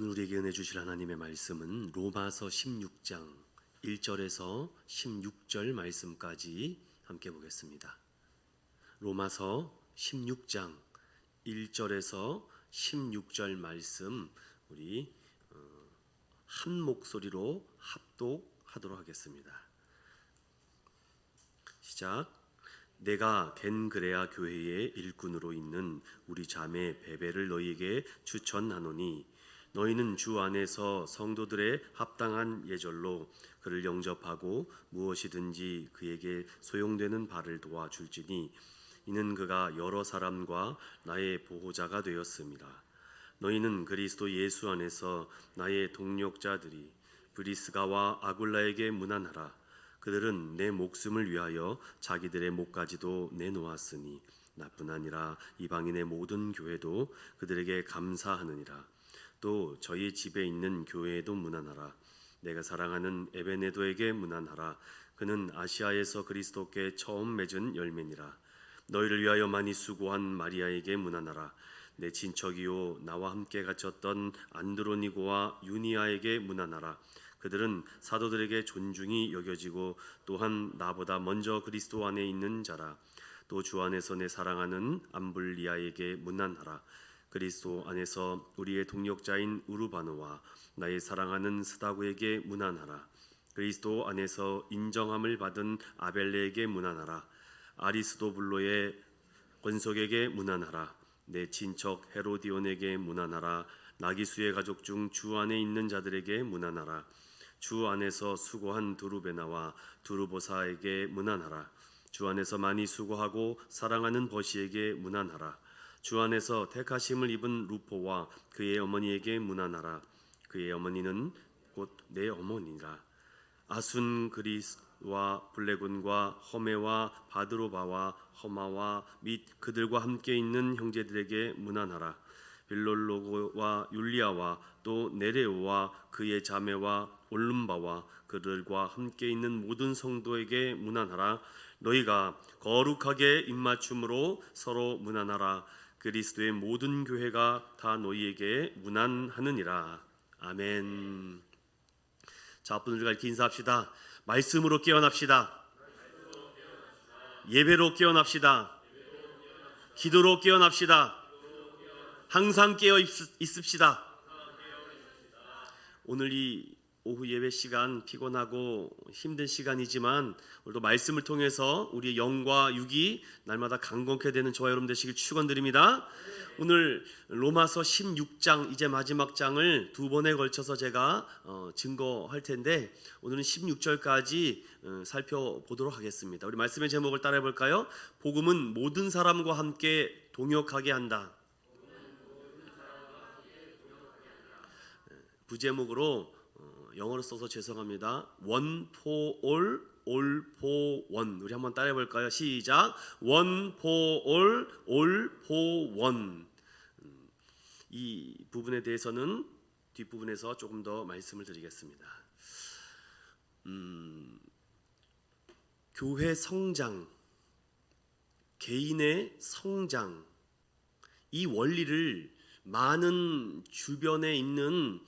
오늘 우리에게 은혜 주실 하나님의 말씀은 로마서 16장 1절에서 16절 말씀까지 함께 보겠습니다. 로마서 16장 1절에서 16절 말씀 우리 한 목소리로 합독하도록 하겠습니다. 시작. 내가 겐그레아 교회의 일꾼으로 있는 우리 자매 베베를 너희에게 추천하노니 너희는 주 안에서 성도들의 합당한 예절로 그를 영접하고 무엇이든지 그에게 소용되는 바를 도와줄지니 이는 그가 여러 사람과 나의 보호자가 되었습니다. 너희는 그리스도 예수 안에서 나의 동력자들이 브리스가와 아굴라에게 문안하라. 그들은 내 목숨을 위하여 자기들의 목까지도 내놓았으니 나뿐 아니라 이방인의 모든 교회도 그들에게 감사하느니라. 또 저희 집에 있는 교회에도 문안하라. 내가 사랑하는 에베네도에게 문안하라. 그는 아시아에서 그리스도께 처음 맺은 열매니라. 너희를 위하여 많이 수고한 마리아에게 문안하라. 내 친척이요 나와 함께 갇혔던 안드로니고와 유니아에게 문안하라. 그들은 사도들에게 존중이 여겨지고 또한 나보다 먼저 그리스도 안에 있는 자라. 또 주 안에서 내 사랑하는 암블리아에게 문안하라. 그리스도 안에서 우리의 동력자인 우르바노와 나의 사랑하는 스다구에게 문안하라. 그리스도 안에서 인정함을 받은 아벨레에게 문안하라. 아리스도블로의 권속에게 문안하라. 내 친척 헤로디온에게 문안하라. 나기수의 가족 중 주 안에 있는 자들에게 문안하라. 주 안에서 수고한 두루베나와 두루보사에게 문안하라. 주 안에서 많이 수고하고 사랑하는 버시에게 문안하라. 주 안에서 택하심을 입은 루포와 그의 어머니에게 문안하라. 그의 어머니는 곧 내 어머니라. 아순그리스와 블레곤과 허메와 바드로바와 허마와 및 그들과 함께 있는 형제들에게 문안하라. 빌롤로고와 율리아와 또 네레오와 그의 자매와 올름바와 그들과 함께 있는 모든 성도에게 문안하라. 너희가 거룩하게 입맞춤으로 서로 문안하라. 그리스도의 모든 교회가 다 너희에게 문안하느니라. 아멘. 자, 앞분들과 이렇게 인사합시다. 말씀으로 깨어납시다. 예배로 깨어납시다. 기도로 깨어납시다. 항상 깨어 있읍시다. 오늘 이 오후 예배 시간 피곤하고 힘든 시간이지만 오늘도 말씀을 통해서 우리의 영과 육이 날마다 강건케 되는 저와 여러분 되시길 축원드립니다. 오늘 로마서 16장 이제 마지막 장을 두 번에 걸쳐서 제가 증거할 텐데 오늘은 16절까지 살펴보도록 하겠습니다. 우리 말씀의 제목을 따라해 볼까요? 복음은 모든 사람과 함께 동역하게 한다. 부제목으로 영어로 써서 죄송합니다. One for all, all for one. 우리 한번 따라해 볼까요? 시작. One for all, all for one. 이 부분에 대해서는 뒷부분에서 조금 더 말씀을 드리겠습니다. 교회 성장, 개인의 성장, 이 원리를 많은 주변에 있는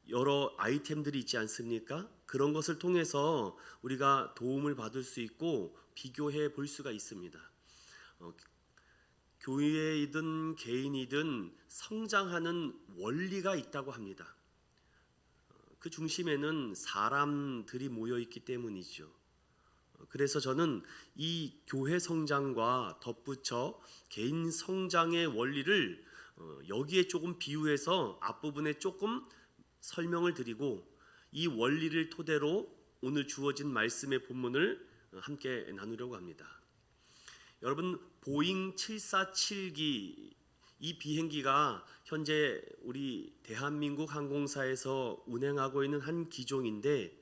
여러 아이템들이 있지 않습니까? 그런 것을 통해서 우리가 도움을 받을 수 있고 비교해 볼 수가 있습니다. 교회이든 개인이든 성장하는 원리가 있다고 합니다. 그 중심에는 사람들이 모여 있기 때문이죠. 그래서 저는 이 교회 성장과 덧붙여 개인 성장의 원리를 여기에 조금 비유해서 앞부분에 조금 설명을 드리고 이 원리를 토대로 오늘 주어진 말씀의 본문을 함께 나누려고 합니다. 여러분, 보잉 747기 이 비행기가 현재 우리 대한민국 항공사에서 운행하고 있는 한 기종인데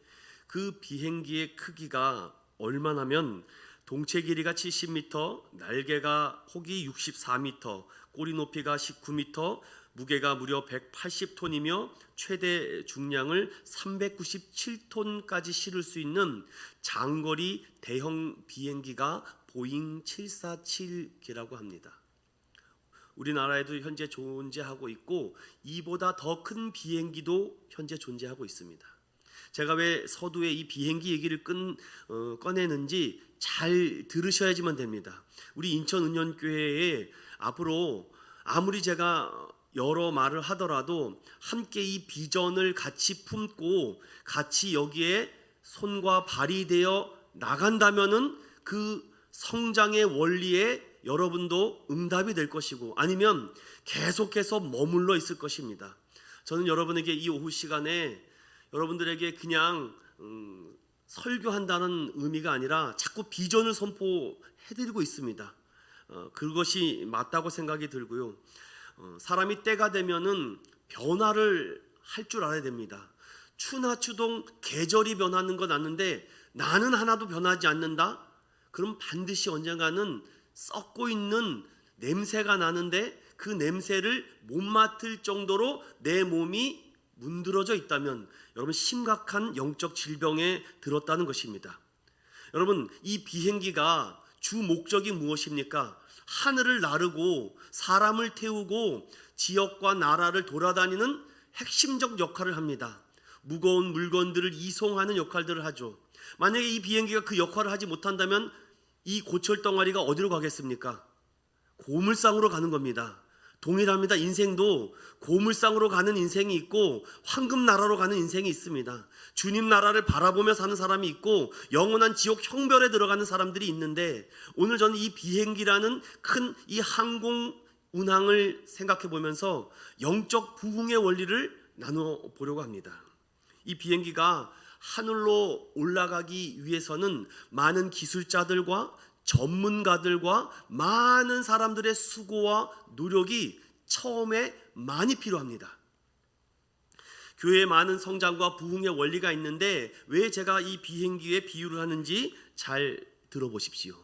그 비행기의 크기가 얼마나면 동체 길이가 70m, 날개가 폭이 64m, 꼬리 높이가 19m, 무게가 무려 180톤이며 최대 중량을 397톤까지 실을 수 있는 장거리 대형 비행기가 보잉 747기라고 합니다. 우리나라에도 현재 존재하고 있고 이보다 더 큰 비행기도 현재 존재하고 있습니다. 제가 왜 서두에 이 비행기 얘기를 꺼내는지 잘 들으셔야지만 됩니다. 우리 인천은연교회에 앞으로 아무리 제가 여러 말을 하더라도 함께 이 비전을 같이 품고 같이 여기에 손과 발이 되어 나간다면은 그 성장의 원리에 여러분도 응답이 될 것이고 아니면 계속해서 머물러 있을 것입니다. 저는 여러분에게 이 오후 시간에 여러분들에게 그냥 설교한다는 의미가 아니라 자꾸 비전을 선포해드리고 있습니다. 그것이 맞다고 생각이 들고요. 사람이 때가 되면은 변화를 할 줄 알아야 됩니다. 추나추동 계절이 변하는 건 아는데 나는 하나도 변하지 않는다? 그럼 반드시 언젠가는 썩고 있는 냄새가 나는데 그 냄새를 못 맡을 정도로 내 몸이 문드러져 있다면 여러분 심각한 영적 질병에 들었다는 것입니다. 여러분 이 비행기가 주 목적이 무엇입니까? 하늘을 나르고 사람을 태우고 지역과 나라를 돌아다니는 핵심적 역할을 합니다. 무거운 물건들을 이송하는 역할들을 하죠. 만약에 이 비행기가 그 역할을 하지 못한다면 이 고철 덩어리가 어디로 가겠습니까? 고물상으로 가는 겁니다. 동일합니다. 인생도 고물상으로 가는 인생이 있고 황금나라로 가는 인생이 있습니다. 주님 나라를 바라보며 사는 사람이 있고 영원한 지옥 형별에 들어가는 사람들이 있는데 오늘 저는 이 비행기라는 큰 이 항공 운항을 생각해 보면서 영적 부흥의 원리를 나눠 보려고 합니다. 이 비행기가 하늘로 올라가기 위해서는 많은 기술자들과 전문가들과 많은 사람들의 수고와 노력이 처음에 많이 필요합니다. 교회에 많은 성장과 부흥의 원리가 있는데 왜 제가 이 비행기에 비유를 하는지 잘 들어보십시오.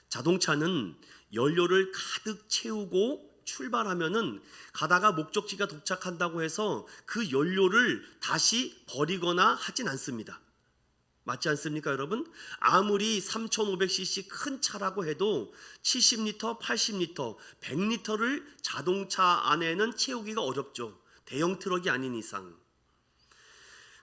자동차는 연료를 가득 채우고 출발하면은 가다가 목적지가 도착한다고 해서 그 연료를 다시 버리거나 하진 않습니다. 맞지 않습니까, 여러분? 아무리 3500cc 큰 차라고 해도 70리터, 80리터, 100리터를 자동차 안에는 채우기가 어렵죠. 대형 트럭이 아닌 이상.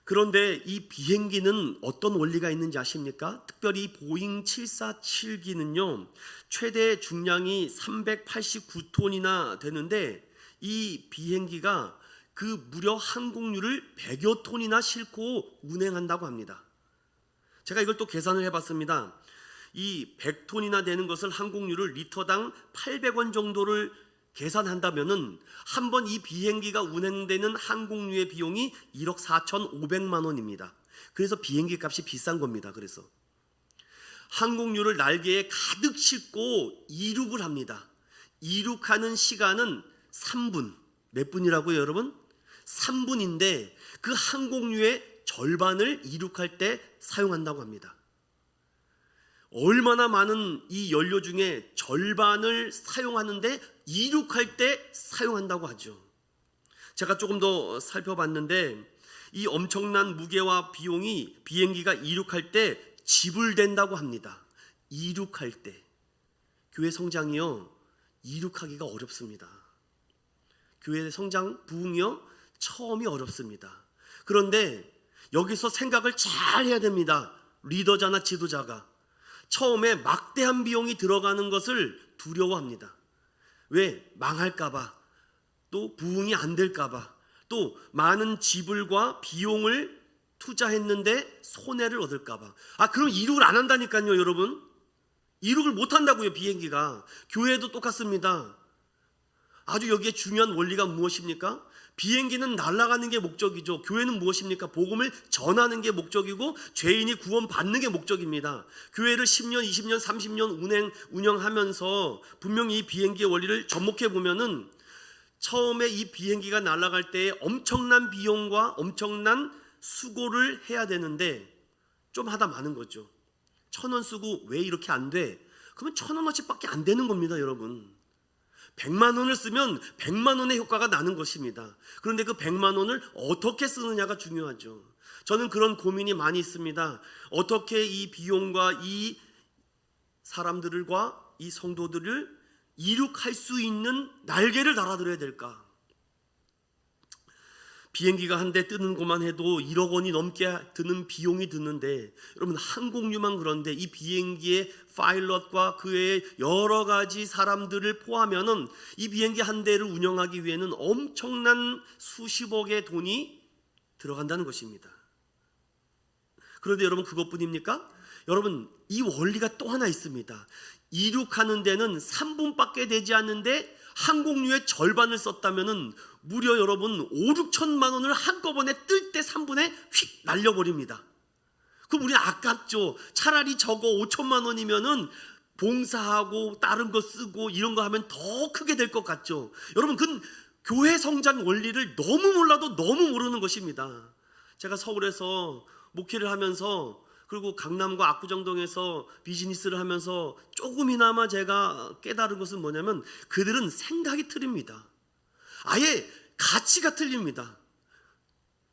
그런데 이 비행기는 어떤 원리가 있는지 아십니까? 특별히 보잉 747기는요 최대 중량이 389톤이나 되는데 이 비행기가 그 무려 항공유를 100여 톤이나 싣고 운행한다고 합니다. 제가 이걸 또 계산을 해봤습니다. 이 100톤이나 되는 것을 항공유를 리터당 800원 정도를 계산한다면은 한 번 이 비행기가 운행되는 항공유의 비용이 1억 4,500만 원입니다. 그래서 비행기 값이 비싼 겁니다. 그래서 항공유를 날개에 가득 싣고 이륙을 합니다. 이륙하는 시간은 3분. 몇 분이라고요, 여러분? 3분인데 그 항공유의 절반을 이륙할 때 사용한다고 합니다. 얼마나 많은 이 연료 중에 절반을 사용하는데 이륙할 때 사용한다고 하죠. 제가 조금 더 살펴봤는데 이 엄청난 무게와 비용이 비행기가 이륙할 때 지불된다고 합니다. 이륙할 때. 교회 성장이요 이륙하기가 어렵습니다. 교회 성장 부흥이요 처음이 어렵습니다. 그런데 여기서 생각을 잘 해야 됩니다. 리더자나 지도자가 처음에 막대한 비용이 들어가는 것을 두려워합니다. 왜? 망할까봐, 또 부흥이 안 될까봐, 또 많은 지불과 비용을 투자했는데 손해를 얻을까봐. 그럼 이륙을 안 한다니까요, 여러분. 이륙을 못 한다고요, 비행기가. 교회도 똑같습니다. 아주 여기에 중요한 원리가 무엇입니까? 비행기는 날아가는 게 목적이죠. 교회는 무엇입니까? 복음을 전하는 게 목적이고 죄인이 구원받는 게 목적입니다. 교회를 10년, 20년, 30년 운영하면서 분명히 이 비행기의 원리를 접목해 보면은 처음에 이 비행기가 날아갈 때 엄청난 비용과 엄청난 수고를 해야 되는데 좀 하다 마는 거죠. 1,000원 쓰고 왜 이렇게 안 돼? 그러면 1,000원어치밖에 안 되는 겁니다, 여러분. 100만 원을 쓰면 100만 원의 효과가 나는 것입니다. 그런데 그 100만 원을 어떻게 쓰느냐가 중요하죠. 저는 그런 고민이 많이 있습니다. 어떻게 이 비용과 이 사람들과 이 성도들을 이륙할 수 있는 날개를 달아드려야 될까? 비행기가 한 대 뜨는 것만 해도 1억 원이 넘게 드는 비용이 드는데, 여러분 항공유만 그런데 이 비행기의 파일럿과 그의 여러 가지 사람들을 포함하면 이 비행기 한 대를 운영하기 위해는 엄청난 수십억의 돈이 들어간다는 것입니다. 그런데 여러분 그것뿐입니까? 여러분 이 원리가 또 하나 있습니다. 이륙하는 데는 3분밖에 되지 않는데 항공료의 절반을 썼다면은 무려 여러분 5, 6천만 원을 한꺼번에 뜰 때 3분에 휙 날려버립니다. 그럼 우리 아깝죠. 차라리 저거 5천만 원이면은 봉사하고 다른 거 쓰고 이런 거 하면 더 크게 될 것 같죠. 여러분 그 교회 성장 원리를 너무 몰라도 너무 모르는 것입니다. 제가 서울에서 목회를 하면서, 그리고 강남과 압구정동에서 비즈니스를 하면서 조금이나마 제가 깨달은 것은 뭐냐면, 그들은 생각이 틀립니다. 아예 가치가 틀립니다.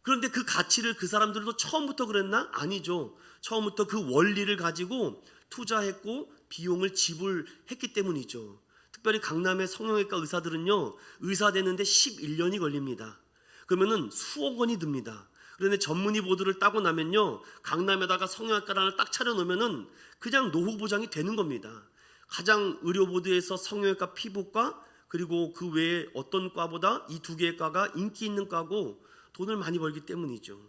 그런데 그 가치를 그 사람들도 처음부터 그랬나? 아니죠. 처음부터 그 원리를 가지고 투자했고 비용을 지불했기 때문이죠. 특별히 강남의 성형외과 의사들은요, 의사 되는데 11년이 걸립니다. 그러면은 수억 원이 듭니다. 그런데 전문의 보드를 따고 나면요, 강남에다가 성형외과를 하나 딱 차려놓으면은 그냥 노후 보장이 되는 겁니다. 가장 의료보드에서 성형외과, 피부과, 그리고 그 외에 어떤 과보다 이 두 개의 과가 인기 있는 과고 돈을 많이 벌기 때문이죠.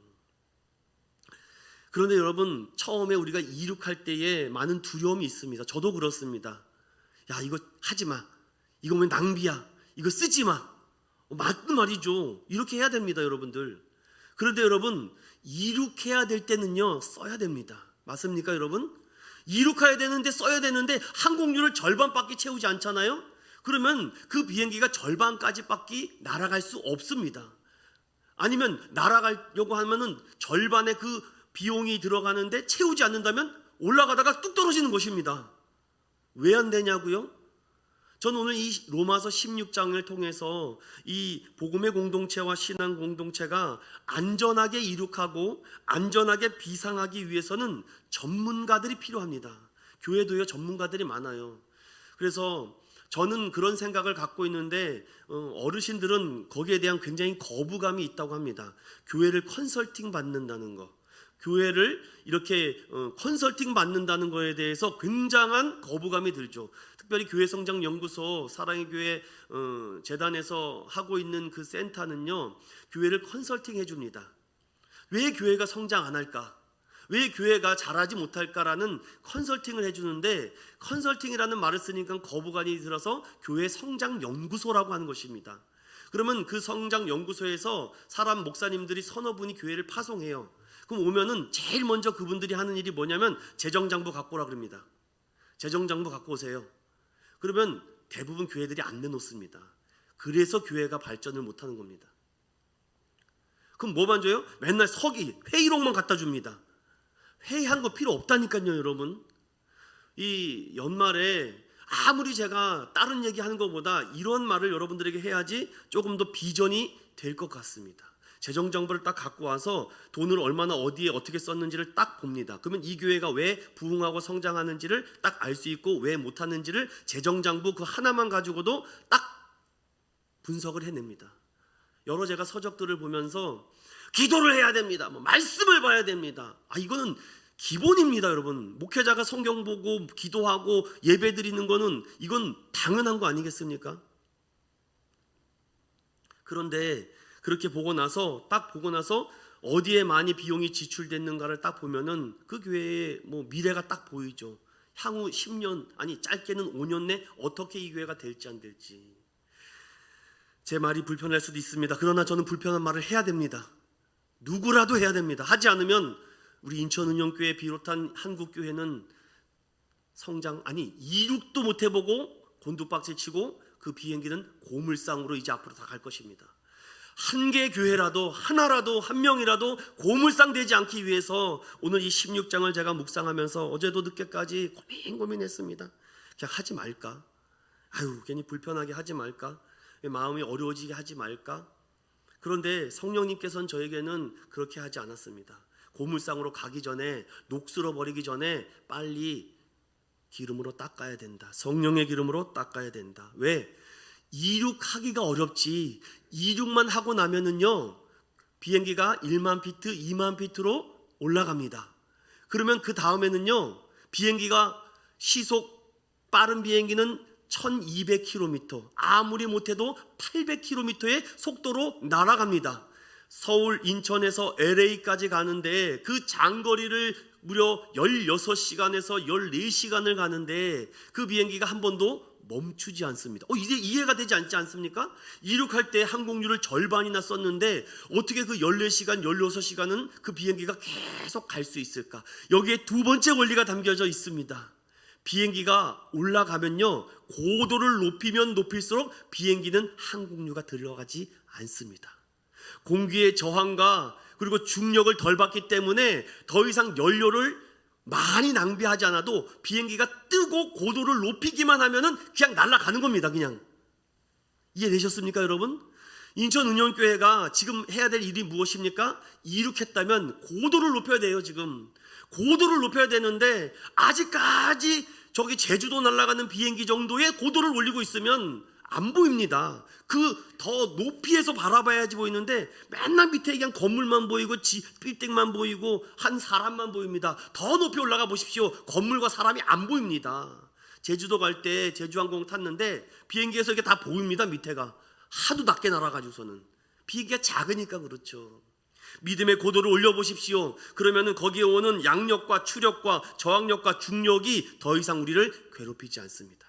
그런데 여러분 처음에 우리가 이륙할 때에 많은 두려움이 있습니다. 저도 그렇습니다. 야, 이거 하지 마. 이거 왜 낭비야. 이거 쓰지 마. 맞는 말이죠. 이렇게 해야 됩니다, 여러분들. 그런데 여러분 이륙해야 될 때는요, 써야 됩니다. 맞습니까, 여러분? 이륙해야 되는데 써야 되는데 항공료를 절반밖에 채우지 않잖아요. 그러면 그 비행기가 절반까지밖에 날아갈 수 없습니다. 아니면 날아가려고 하면은 절반의 그 비용이 들어가는데 채우지 않는다면 올라가다가 뚝 떨어지는 것입니다. 왜 안 되냐고요? 저는 오늘 이 로마서 16장을 통해서 이 복음의 공동체와 신앙 공동체가 안전하게 이륙하고 안전하게 비상하기 위해서는 전문가들이 필요합니다. 교회도요, 전문가들이 많아요. 그래서 저는 그런 생각을 갖고 있는데 어르신들은 거기에 대한 굉장히 거부감이 있다고 합니다. 교회를 컨설팅 받는다는 거, 교회를 이렇게 컨설팅 받는다는 거에 대해서 굉장한 거부감이 들죠. 특별히 교회성장연구소 사랑의 교회 재단에서 하고 있는 그 센터는요, 교회를 컨설팅 해줍니다. 왜 교회가 성장 안 할까? 왜 교회가 잘하지 못할까라는 컨설팅을 해주는데, 컨설팅이라는 말을 쓰니까 거부감이 들어서 교회 성장연구소라고 하는 것입니다. 그러면 그 성장연구소에서 사람 목사님들이 서너 분이 교회를 파송해요. 그럼 오면은 제일 먼저 그분들이 하는 일이 뭐냐면 재정장부 갖고 오라 그럽니다. 재정장부 갖고 오세요. 그러면 대부분 교회들이 안 내놓습니다. 그래서 교회가 발전을 못하는 겁니다. 그럼 뭐만 줘요? 맨날 서기, 회의록만 갖다 줍니다. 회의한 거 필요 없다니까요, 여러분. 이 연말에 아무리 제가 다른 얘기하는 것보다 이런 말을 여러분들에게 해야지 조금 더 비전이 될 것 같습니다. 재정정보를 딱 갖고 와서 돈을 얼마나 어디에 어떻게 썼는지를 딱 봅니다. 그러면 이 교회가 왜 부흥하고 성장하는지를 딱 알 수 있고 왜 못하는지를 재정장부 그 하나만 가지고도 딱 분석을 해냅니다. 여러 제가 서적들을 보면서 기도를 해야 됩니다. 말씀을 봐야 됩니다. 이거는 기본입니다, 여러분. 목회자가 성경 보고 기도하고 예배 드리는 거는 이건 당연한 거 아니겠습니까? 그런데 그렇게 보고 나서 어디에 많이 비용이 지출됐는가를 딱 보면은 그 교회의 미래가 딱 보이죠. 향후 10년, 아니 짧게는 5년 내 어떻게 이 교회가 될지 안 될지. 제 말이 불편할 수도 있습니다. 그러나 저는 불편한 말을 해야 됩니다. 누구라도 해야 됩니다. 하지 않으면 우리 인천은영교회 비롯한 한국교회는 이륙도 못 해보고 곤두박질 치고 그 비행기는 고물상으로 이제 앞으로 다 갈 것입니다. 한 개의 교회라도, 하나라도, 한 명이라도 고물상 되지 않기 위해서 오늘 이 16장을 제가 묵상하면서 어제도 늦게까지 고민했습니다. 그냥 하지 말까? 괜히 불편하게 하지 말까? 마음이 어려워지게 하지 말까? 그런데 성령님께서는 저에게는 그렇게 하지 않았습니다. 고물상으로 가기 전에, 녹슬어 버리기 전에 빨리 기름으로 닦아야 된다. 성령의 기름으로 닦아야 된다. 왜? 이륙하기가 어렵지. 이륙만 하고 나면은요, 비행기가 1만 피트, 2만 피트로 올라갑니다. 그러면 그 다음에는요, 비행기가 시속 빠른 비행기는 1200km, 아무리 못해도 800km의 속도로 날아갑니다. 서울, 인천에서 LA까지 가는데 그 장거리를 무려 16시간에서 14시간을 가는데 그 비행기가 한 번도 멈추지 않습니다. 이제 이해가 되지 않지 않습니까? 이륙할 때 항공료를 절반이나 썼는데 어떻게 그 14시간, 16시간은 그 비행기가 계속 갈 수 있을까? 여기에 두 번째 원리가 담겨져 있습니다. 비행기가 올라가면요, 고도를 높이면 높일수록 비행기는 항공료가 들어가지 않습니다. 공기의 저항과 그리고 중력을 덜 받기 때문에 더 이상 연료를 많이 낭비하지 않아도 비행기가 뜨고 고도를 높이기만 하면은 그냥 날아가는 겁니다. 그냥. 이해되셨습니까, 여러분? 인천은영교회가 지금 해야 될 일이 무엇입니까? 이륙했다면 고도를 높여야 돼요. 지금 고도를 높여야 되는데 아직까지 저기 제주도 날아가는 비행기 정도의 고도를 올리고 있으면 안 보입니다. 그 더 높이에서 바라봐야지 보이는데 맨날 밑에 그냥 건물만 보이고 빌딩만 보이고 한 사람만 보입니다. 더 높이 올라가 보십시오. 건물과 사람이 안 보입니다. 제주도 갈 때 제주항공 탔는데 비행기에서 이게 다 보입니다. 밑에가 하도 낮게 날아가지고서는 비행기가 작으니까 그렇죠. 믿음의 고도를 올려보십시오. 그러면은 거기에 오는 양력과 추력과 저항력과 중력이 더 이상 우리를 괴롭히지 않습니다.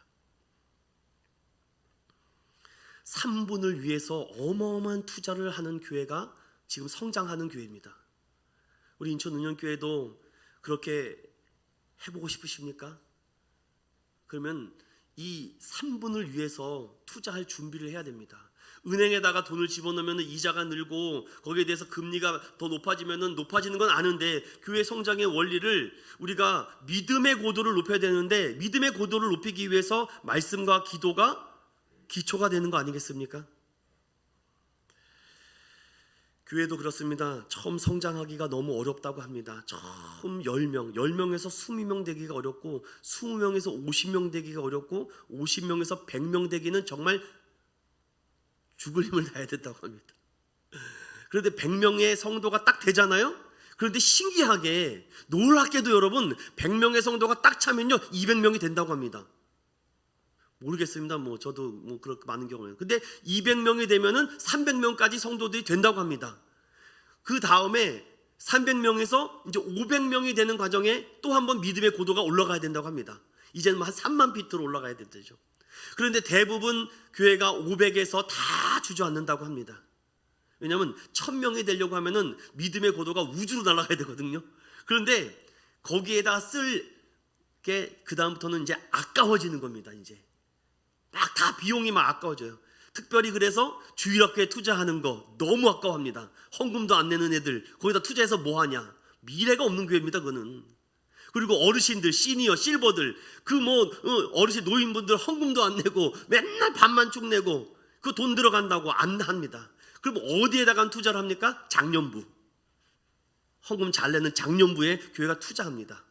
3분을 위해서 어마어마한 투자를 하는 교회가 지금 성장하는 교회입니다. 우리 인천은영교회도 그렇게 해보고 싶으십니까? 그러면 이 3분을 위해서 투자할 준비를 해야 됩니다. 은행에다가 돈을 집어넣으면 이자가 늘고 거기에 대해서 금리가 더 높아지면 높아지는 건 아는데 교회 성장의 원리를 우리가 믿음의 고도를 높여야 되는데 믿음의 고도를 높이기 위해서 말씀과 기도가 기초가 되는 거 아니겠습니까? 교회도 그렇습니다. 처음 성장하기가 너무 어렵다고 합니다. 처음 10명에서 20명 되기가 어렵고 20명에서 50명 되기가 어렵고 50명에서 100명 되기는 정말 죽을 힘을 다해야 된다고 합니다. 그런데 100명의 성도가 딱 되잖아요. 그런데 신기하게 놀랍게도 여러분 100명의 성도가 딱 차면요 200명이 된다고 합니다. 모르겠습니다. 저도 그렇게 많은 경우에는. 근데 200명이 되면은 300명까지 성도들이 된다고 합니다. 그 다음에 300명에서 이제 500명이 되는 과정에 또 한 번 믿음의 고도가 올라가야 된다고 합니다. 이제는 한 3만 피트로 올라가야 된다죠. 그런데 대부분 교회가 500에서 다 주저앉는다고 합니다. 왜냐하면 1000명이 되려고 하면은 믿음의 고도가 우주로 날아가야 되거든요. 그런데 거기에다 쓸 게 그 다음부터는 이제 아까워지는 겁니다. 이제 막 다 비용이 막 아까워져요. 특별히 그래서 주일학교에 투자하는 거 너무 아까워합니다. 헌금도 안 내는 애들 거기다 투자해서 뭐 하냐? 미래가 없는 교회입니다. 그거는. 그리고 어르신들, 시니어, 실버들 어르신 노인분들 헌금도 안 내고 맨날 밥만 쭉 내고 그 돈 들어간다고 안 합니다. 그럼 어디에다가 투자를 합니까? 장년부. 헌금 잘 내는 장년부에 교회가 투자합니다.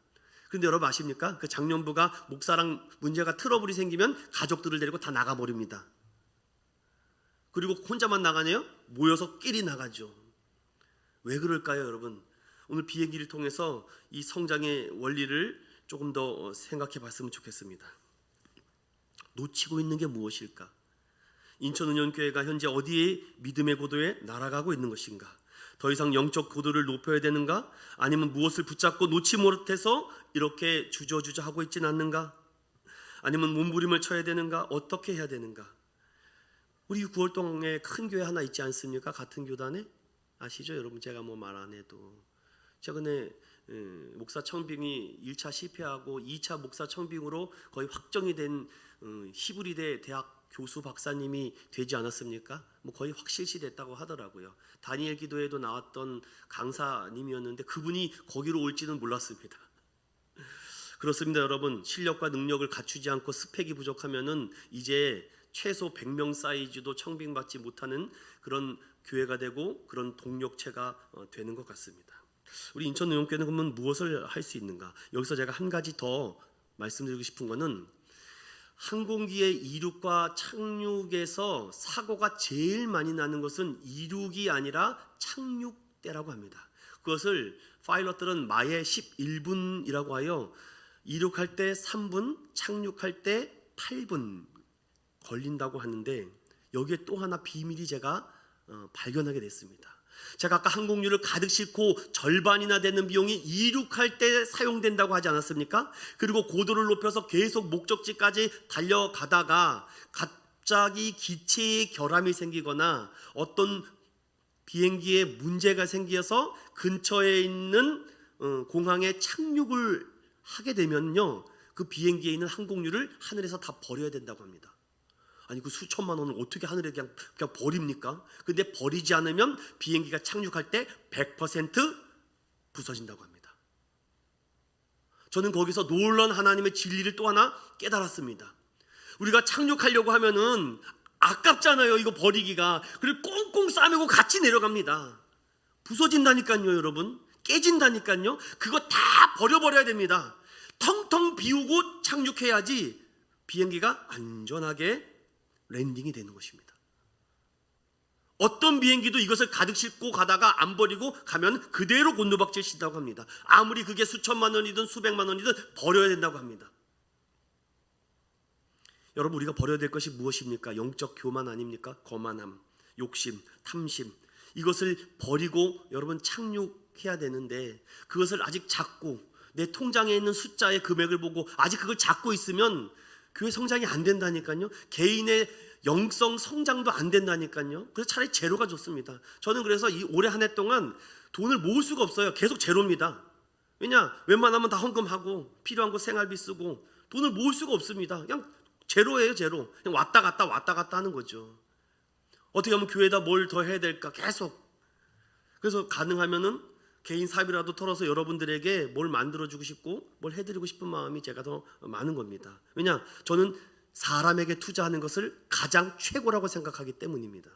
그런데 여러분 아십니까? 그 장년부가 목사랑 문제가 트러블이 생기면 가족들을 데리고 다 나가버립니다. 그리고 혼자만 나가네요? 모여서 끼리 나가죠. 왜 그럴까요, 여러분? 오늘 비행기를 통해서 이 성장의 원리를 조금 더 생각해 봤으면 좋겠습니다. 놓치고 있는 게 무엇일까? 인천은영교회가 현재 어디에 믿음의 고도에 날아가고 있는 것인가? 더 이상 영적 고도를 높여야 되는가? 아니면 무엇을 붙잡고 놓지 못해서 이렇게 주저주저 하고 있진 않는가? 아니면 몸부림을 쳐야 되는가? 어떻게 해야 되는가? 우리 구월동에 큰 교회 하나 있지 않습니까? 같은 교단에? 아시죠? 여러분 제가 말 안 해도 최근에 목사 청빙이 1차 실패하고 2차 목사 청빙으로 거의 확정이 된 히브리대 대학 교수 박사님이 되지 않았습니까? 거의 확실시 됐다고 하더라고요. 다니엘 기도에도 나왔던 강사님이었는데 그분이 거기로 올지는 몰랐습니다. 그렇습니다, 여러분. 실력과 능력을 갖추지 않고 스펙이 부족하면은 이제 최소 100명 사이즈도 청빙받지 못하는 그런 교회가 되고 그런 동력체가 되는 것 같습니다. 우리 인천의용교회는 그러면 무엇을 할 수 있는가? 여기서 제가 한 가지 더 말씀드리고 싶은 거는 항공기의 이륙과 착륙에서 사고가 제일 많이 나는 것은 이륙이 아니라 착륙 때라고 합니다. 그것을 파일럿들은 마해 11분이라고 하여 이륙할 때 3분, 착륙할 때 8분 걸린다고 하는데, 여기에 또 하나 비밀이 제가 발견하게 됐습니다. 제가 아까 항공유를 가득 싣고 절반이나 되는 비용이 이륙할 때 사용된다고 하지 않았습니까? 그리고 고도를 높여서 계속 목적지까지 달려가다가 갑자기 기체에 결함이 생기거나 어떤 비행기에 문제가 생겨서 근처에 있는 공항에 착륙을 하게 되면요, 그 비행기에 있는 항공유를 하늘에서 다 버려야 된다고 합니다. 아니, 그 수천만 원을 어떻게 하늘에 그냥 버립니까? 근데 버리지 않으면 비행기가 착륙할 때 100% 부서진다고 합니다. 저는 거기서 놀라운 하나님의 진리를 또 하나 깨달았습니다. 우리가 착륙하려고 하면은 아깝잖아요, 이거 버리기가. 그리고 꽁꽁 싸매고 같이 내려갑니다. 부서진다니까요, 여러분. 깨진다니까요. 그거 다 버려버려야 됩니다. 텅텅 비우고 착륙해야지 비행기가 안전하게 랜딩이 되는 것입니다. 어떤 비행기도 이것을 가득 싣고 가다가 안 버리고 가면 그대로 곤두박질 치다고 합니다. 아무리 그게 수천만 원이든 수백만 원이든 버려야 된다고 합니다. 여러분, 우리가 버려야 될 것이 무엇입니까? 영적 교만 아닙니까? 거만함, 욕심, 탐심, 이것을 버리고 여러분 착륙해야 되는데, 그것을 아직 잡고 내 통장에 있는 숫자의 금액을 보고 아직 그걸 잡고 있으면 교회 성장이 안 된다니까요. 개인의 영성 성장도 안 된다니까요. 그래서 차라리 제로가 좋습니다. 저는 그래서 이 올해 한 해 동안 돈을 모을 수가 없어요. 계속 제로입니다. 왜냐? 웬만하면 다 헌금하고 필요한 거 생활비 쓰고 돈을 모을 수가 없습니다. 그냥 제로예요, 제로. 그냥 왔다 갔다 하는 거죠. 어떻게 하면 교회에다 뭘 더 해야 될까 계속. 그래서 가능하면은 개인 사비라도 털어서 여러분들에게 뭘 만들어주고 싶고 뭘 해드리고 싶은 마음이 제가 더 많은 겁니다. 왜냐? 저는 사람에게 투자하는 것을 가장 최고라고 생각하기 때문입니다.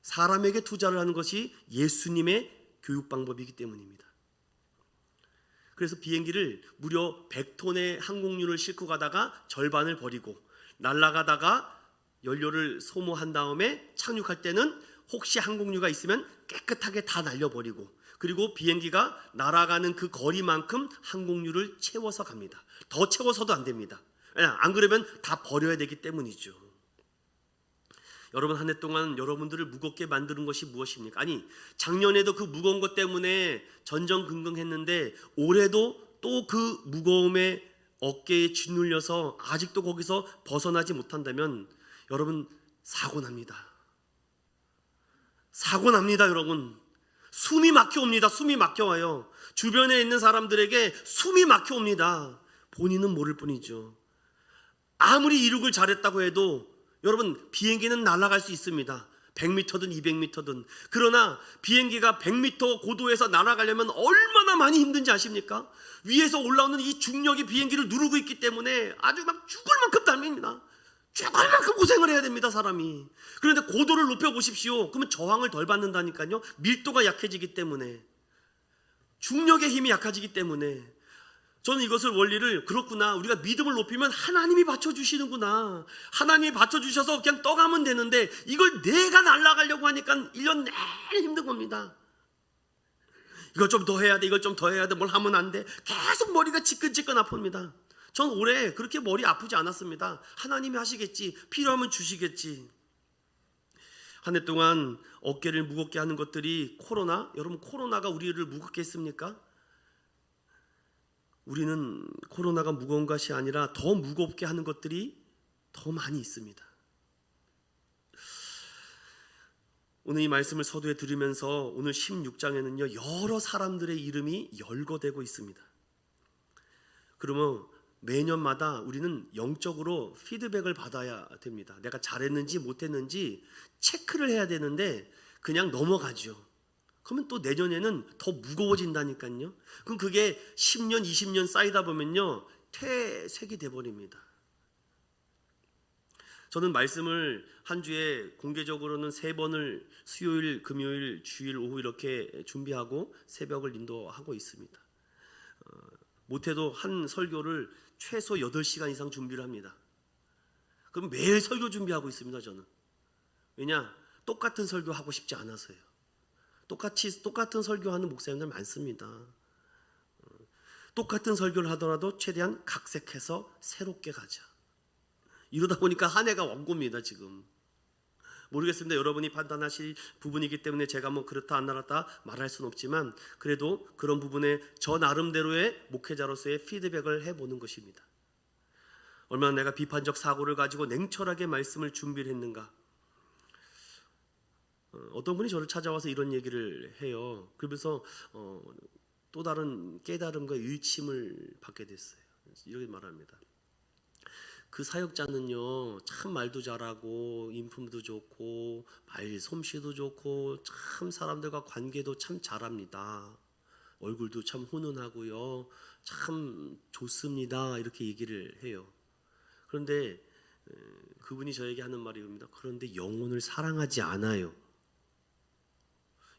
사람에게 투자를 하는 것이 예수님의 교육 방법이기 때문입니다. 그래서 비행기를 무려 100톤의 항공유를 싣고 가다가 절반을 버리고, 날아가다가 연료를 소모한 다음에 착륙할 때는 혹시 항공유가 있으면 깨끗하게 다 날려버리고, 그리고 비행기가 날아가는 그 거리만큼 항공유를 채워서 갑니다. 더 채워서도 안 됩니다. 안 그러면 다 버려야 되기 때문이죠. 여러분, 한 해 동안 여러분들을 무겁게 만드는 것이 무엇입니까? 아니, 작년에도 그 무거운 것 때문에 전전긍긍했는데 올해도 또 그 무거움에 어깨에 짓눌려서 아직도 거기서 벗어나지 못한다면 여러분, 사고 납니다. 사고 납니다, 여러분. 숨이 막혀옵니다. 숨이 막혀와요. 주변에 있는 사람들에게 숨이 막혀옵니다. 본인은 모를 뿐이죠. 아무리 이륙을 잘했다고 해도 여러분, 비행기는 날아갈 수 있습니다. 100m든 200m든. 그러나 비행기가 100m 고도에서 날아가려면 얼마나 많이 힘든지 아십니까? 위에서 올라오는 이 중력이 비행기를 누르고 있기 때문에 아주 막 죽을 만큼 달립니다. 죽을 만큼 고생을 해야 됩니다, 사람이. 그런데 고도를 높여보십시오. 그러면 저항을 덜 받는다니까요. 밀도가 약해지기 때문에, 중력의 힘이 약해지기 때문에. 저는 이것을 원리를, 그렇구나, 우리가 믿음을 높이면 하나님이 받쳐주시는구나, 하나님이 받쳐주셔서 그냥 떠가면 되는데 이걸 내가 날아가려고 하니까 1년 내내 힘든 겁니다. 이걸 좀 더 해야 돼, 이걸 좀 더 해야 돼, 뭘 하면 안 돼. 계속 머리가 지끈지끈 아픕니다. 전 올해 그렇게 머리 아프지 않았습니다. 하나님이 하시겠지, 필요하면 주시겠지. 한 해 동안 어깨를 무겁게 하는 것들이 코로나. 여러분, 코로나가 우리를 무겁게 했습니까? 우리는 코로나가 무거운 것이 아니라 더 무겁게 하는 것들이 더 많이 있습니다. 오늘 이 말씀을 서두에 들으면서 오늘 16장에는요 여러 사람들의 이름이 열거되고 있습니다. 그러면 매년마다 우리는 영적으로 피드백을 받아야 됩니다. 내가 잘했는지 못했는지 체크를 해야 되는데 그냥 넘어가죠. 그러면 또 내년에는 더 무거워진다니까요. 그럼 그게 10년, 20년 쌓이다 보면요 퇴색이 돼버립니다. 저는 말씀을 한 주에 공개적으로는 3번을 수요일, 금요일, 주일 오후 이렇게 준비하고 새벽을 인도하고 있습니다. 못해도 한 설교를 최소 8시간 이상 준비를 합니다. 그럼 매일 설교 준비하고 있습니다. 저는. 왜냐? 똑같은 설교 하고 싶지 않아서요. 똑같은 설교하는 목사님들 많습니다. 똑같은 설교를 하더라도 최대한 각색해서 새롭게 가자. 이러다 보니까 한 해가 원고입니다. 지금. 모르겠습니다. 여러분이 판단하실 부분이기 때문에 제가 뭐 그렇다 안 그렇다 말할 수는 없지만, 그래도 그런 부분에 저 나름대로의 목회자로서의 피드백을 해보는 것입니다. 얼마나 내가 비판적 사고를 가지고 냉철하게 말씀을 준비를 했는가. 어떤 분이 저를 찾아와서 이런 얘기를 해요. 그러면서 또 다른 깨달음과 일침을 받게 됐어요. 이렇게 말합니다. 그 사역자는요, 참 말도 잘하고 인품도 좋고 말 솜씨도 좋고 참 사람들과 관계도 참 잘합니다. 얼굴도 참 훈훈하고요, 참 좋습니다. 이렇게 얘기를 해요. 그런데 그분이 저에게 하는 말이 입니다. 그런데 영혼을 사랑하지 않아요.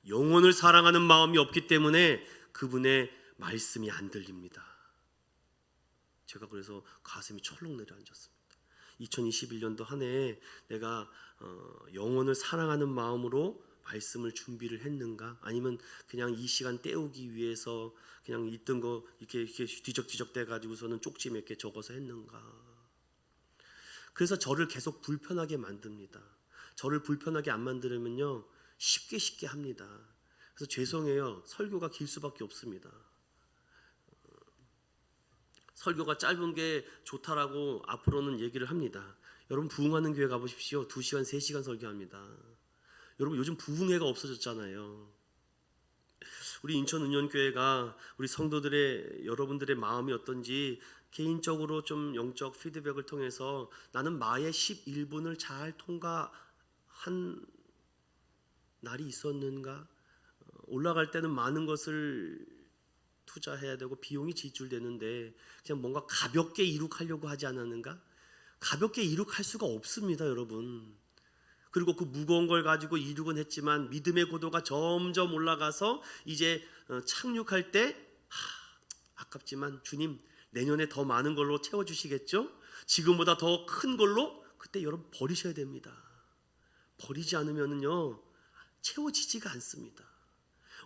영혼을 사랑하는 마음이 없기 때문에 그분의 말씀이 안 들립니다. 제가 그래서 가슴이 철렁 내려앉았습니다. 2021년도 한 해 내가 영혼을 사랑하는 마음으로 말씀을 준비를 했는가? 아니면 그냥 이 시간 때우기 위해서 그냥 있던 거 이렇게 뒤적뒤적 대가지고서는 쪽지 몇 개 적어서 했는가? 그래서 저를 계속 불편하게 만듭니다. 저를 불편하게 안 만들면요, 쉽게 합니다. 그래서 죄송해요. 설교가 길 수밖에 없습니다. 설교가 짧은 게 좋다라고 앞으로는 얘기를 합니다. 여러분 부흥하는 교회 가보십시오. 2시간, 3시간 설교합니다. 여러분 요즘 부흥회가 없어졌잖아요. 우리 인천은연교회가 우리 성도들의 여러분들의 마음이 어떤지 개인적으로 좀 영적 피드백을 통해서 나는 마의 11분을 잘 통과한 날이 있었는가? 올라갈 때는 많은 것을 투자해야 되고 비용이 지출되는데 그냥 뭔가 가볍게 이룩하려고 하지 않았는가? 가볍게 이룩할 수가 없습니다, 여러분. 그리고 그 무거운 걸 가지고 이룩은 했지만 믿음의 고도가 점점 올라가서 이제 착륙할 때 아깝지만 주님 내년에 더 많은 걸로 채워주시겠죠? 지금보다 더 큰 걸로 그때 여러분 버리셔야 됩니다. 버리지 않으면요 채워지지가 않습니다.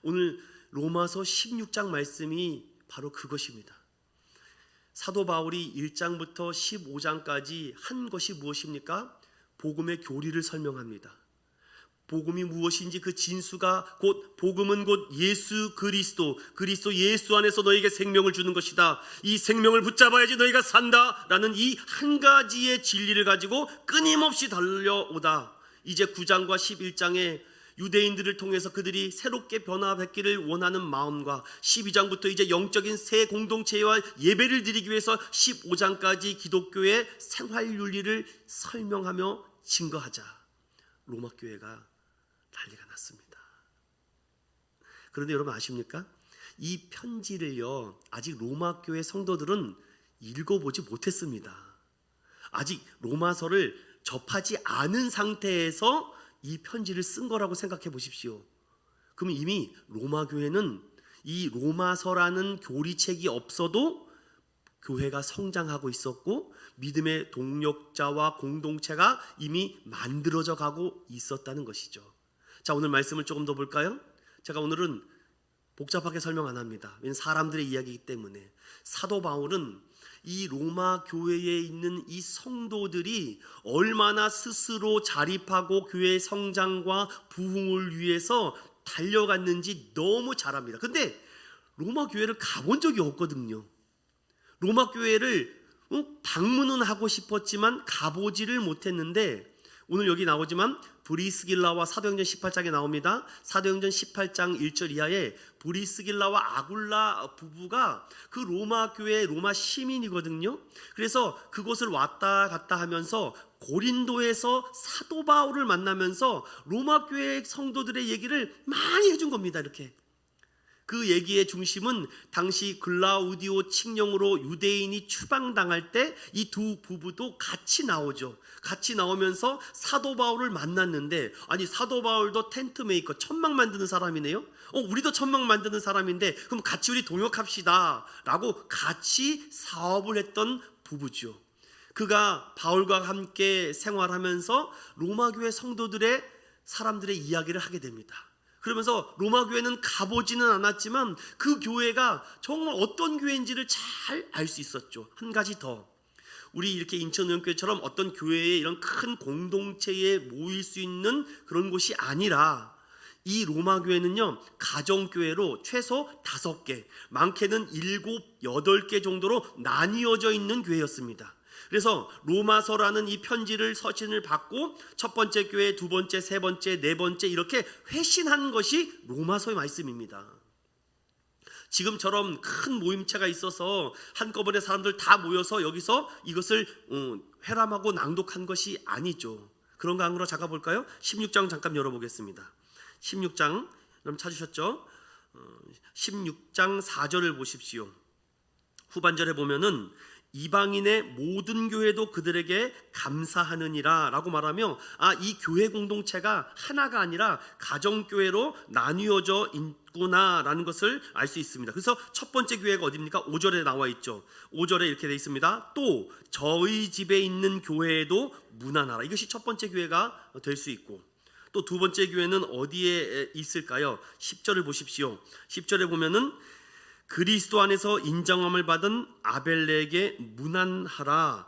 오늘 로마서 16장 말씀이 바로 그것입니다. 사도 바울이 1장부터 15장까지 한 것이 무엇입니까? 복음의 교리를 설명합니다. 복음이 무엇인지 그 진수가 곧 복음은 곧 예수 그리스도 예수 안에서 너에게 생명을 주는 것이다. 이 생명을 붙잡아야지 너희가 산다 라는 이 한 가지의 진리를 가지고 끊임없이 달려오다 이제 9장과 11장에 유대인들을 통해서 그들이 새롭게 변화받기를 원하는 마음과 12장부터 이제 영적인 새 공동체와 예배를 드리기 위해서 15장까지 기독교의 생활윤리를 설명하며 증거하자 로마 교회가 난리가 났습니다. 그런데 여러분 아십니까? 이 편지를요 아직 로마 교회 성도들은 읽어보지 못했습니다. 아직 로마서를 접하지 않은 상태에서 이 편지를 쓴 거라고 생각해 보십시오. 그럼 이미 로마 교회는 이 로마서라는 교리책이 없어도 교회가 성장하고 있었고 믿음의 동력자와 공동체가 이미 만들어져 가고 있었다는 것이죠. 자, 오늘 말씀을 조금 더 볼까요? 제가 오늘은 복잡하게 설명 안 합니다. 왜냐하면 사람들의 이야기이기 때문에. 사도 바울은 이 로마 교회에 있는 이 성도들이 얼마나 스스로 자립하고 교회의 성장과 부흥을 위해서 달려갔는지 너무 잘 압니다. 근데 로마 교회를 가본 적이 없거든요. 로마 교회를 방문은 하고 싶었지만 가보지를 못했는데 오늘 여기 나오지만 브리스길라와 사도행전 18장에 나옵니다. 사도행전 18장 1절 이하에 브리스길라와 아굴라 부부가 그 로마 교회 로마 시민이거든요. 그래서 그곳을 왔다 갔다 하면서 고린도에서 사도 바울을 만나면서 로마 교회 성도들의 얘기를 많이 해준 겁니다. 이렇게 그 얘기의 중심은 당시 글라우디오 칙령으로 유대인이 추방당할 때 이 두 부부도 같이 나오죠. 같이 나오면서 사도 바울을 만났는데, 아니 사도 바울도 텐트 메이커, 천막 만드는 사람이네요. 우리도 천막 만드는 사람인데 그럼 같이 우리 동역합시다 라고 같이 사업을 했던 부부죠. 그가 바울과 함께 생활하면서 로마 교회 성도들의 사람들의 이야기를 하게 됩니다. 그러면서 로마 교회는 가보지는 않았지만 그 교회가 정말 어떤 교회인지를 잘 알 수 있었죠. 한 가지 더, 우리 이렇게 인천의원교회처럼 어떤 교회의 이런 큰 공동체에 모일 수 있는 그런 곳이 아니라 이 로마 교회는요, 가정교회로 최소 5개, 많게는 7, 8개 정도로 나뉘어져 있는 교회였습니다. 그래서 로마서라는 이 편지를 서신을 받고 첫 번째 교회, 두 번째, 세 번째, 네 번째 이렇게 회신한 것이 로마서의 말씀입니다. 지금처럼 큰 모임체가 있어서 한꺼번에 사람들 다 모여서 여기서 이것을 회람하고 낭독한 것이 아니죠. 그런가 안 그런가 잠깐 볼까요? 16장 잠깐 열어보겠습니다. 16장 그럼 찾으셨죠? 16장 4절을 보십시오. 후반절에 보면은 이방인의 모든 교회도 그들에게 감사하느니라 라고 말하며, 이 교회 공동체가 하나가 아니라 가정교회로 나뉘어져 있구나 라는 것을 알 수 있습니다. 그래서 첫 번째 교회가 어디입니까? 5절에 나와 있죠. 5절에 이렇게 되어 있습니다. 또 저희 집에 있는 교회에도 문안하라. 이것이 첫 번째 교회가 될 수 있고, 또 두 번째 교회는 어디에 있을까요? 10절을 보십시오. 10절에 보면은 그리스도 안에서 인정함을 받은 아벨레에게 문안하라.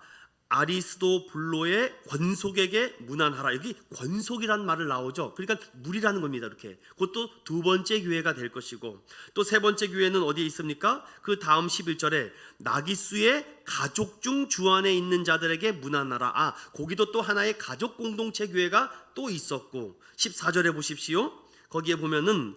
아리스도블로의 권속에게 문안하라. 여기 권속이란 말을 나오죠. 그러니까 무리라는 겁니다. 이렇게 그것도 두 번째 교회가 될 것이고, 또 세 번째 교회는 어디에 있습니까? 그 다음 11절에 나기수의 가족 중 주 안에 있는 자들에게 문안하라. 거기도 또 하나의 가족 공동체 교회가 또 있었고, 14절에 보십시오. 거기에 보면은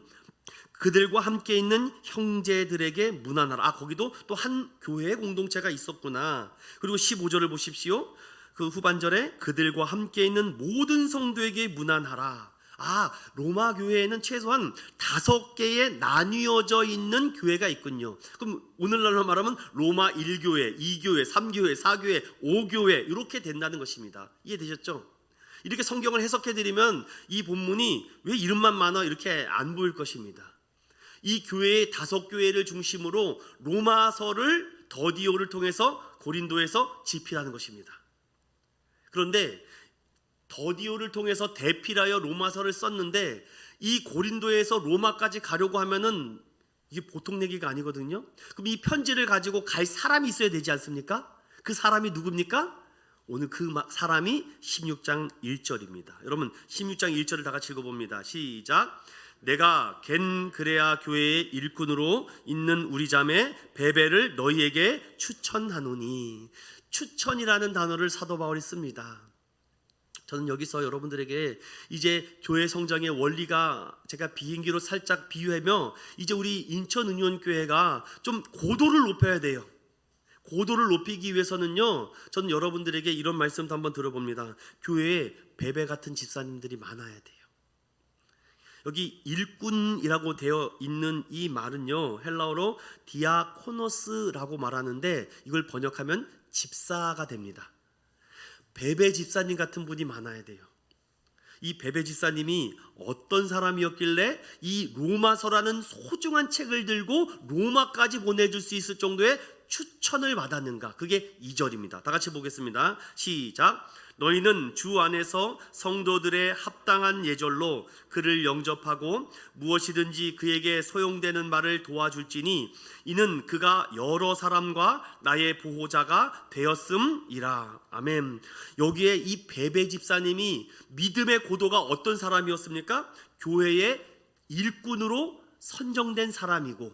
그들과 함께 있는 형제들에게 문안하라. 거기도 또 한 교회의 공동체가 있었구나. 그리고 15절을 보십시오. 그 후반절에 그들과 함께 있는 모든 성도에게 문안하라. 로마 교회에는 최소한 5개의 나뉘어져 있는 교회가 있군요. 그럼 오늘날로 말하면 로마 1교회, 2교회, 3교회, 4교회, 5교회 이렇게 된다는 것입니다. 이해되셨죠? 이렇게 성경을 해석해드리면 이 본문이 왜 이름만 많아 이렇게 안 보일 것입니다. 이 교회의 5교회를 중심으로 로마서를 더디오를 통해서 고린도에서 집필하는 것입니다. 그런데 더디오를 통해서 대필하여 로마서를 썼는데 이 고린도에서 로마까지 가려고 하면은 이게 보통 얘기가 아니거든요. 그럼 이 편지를 가지고 갈 사람이 있어야 되지 않습니까? 그 사람이 누굽니까? 오늘 그 사람이 16장 1절입니다. 여러분 16장 1절을 다 같이 읽어봅니다. 시작. 내가 겐그레아 교회의 일꾼으로 있는 우리 자매 베베를 너희에게 추천하노니. 추천이라는 단어를 사도 바울이 씁니다. 저는 여기서 여러분들에게 이제 교회 성장의 원리가 제가 비행기로 살짝 비유하며, 이제 우리 인천은ion교회가 좀 고도를 높여야 돼요. 고도를 높이기 위해서는요, 저는 여러분들에게 이런 말씀도 한번 들어봅니다. 교회에 베베 같은 집사님들이 많아야 돼요. 여기 일꾼이라고 되어 있는 이 말은요, 헬라어로 디아코노스라고 말하는데 이걸 번역하면 집사가 됩니다. 베베 집사님 같은 분이 많아야 돼요. 이 베베 집사님이 어떤 사람이었길래 이 로마서라는 소중한 책을 들고 로마까지 보내줄 수 있을 정도의 추천을 받았는가? 그게 2절입니다. 다 같이 보겠습니다. 시작. 너희는 주 안에서 성도들의 합당한 예절로 그를 영접하고 무엇이든지 그에게 소용되는 말을 도와줄지니 이는 그가 여러 사람과 나의 보호자가 되었음이라. 아멘. 여기에 이 베베 집사님이 믿음의 고도가 어떤 사람이었습니까? 교회의 일꾼으로 선정된 사람이고,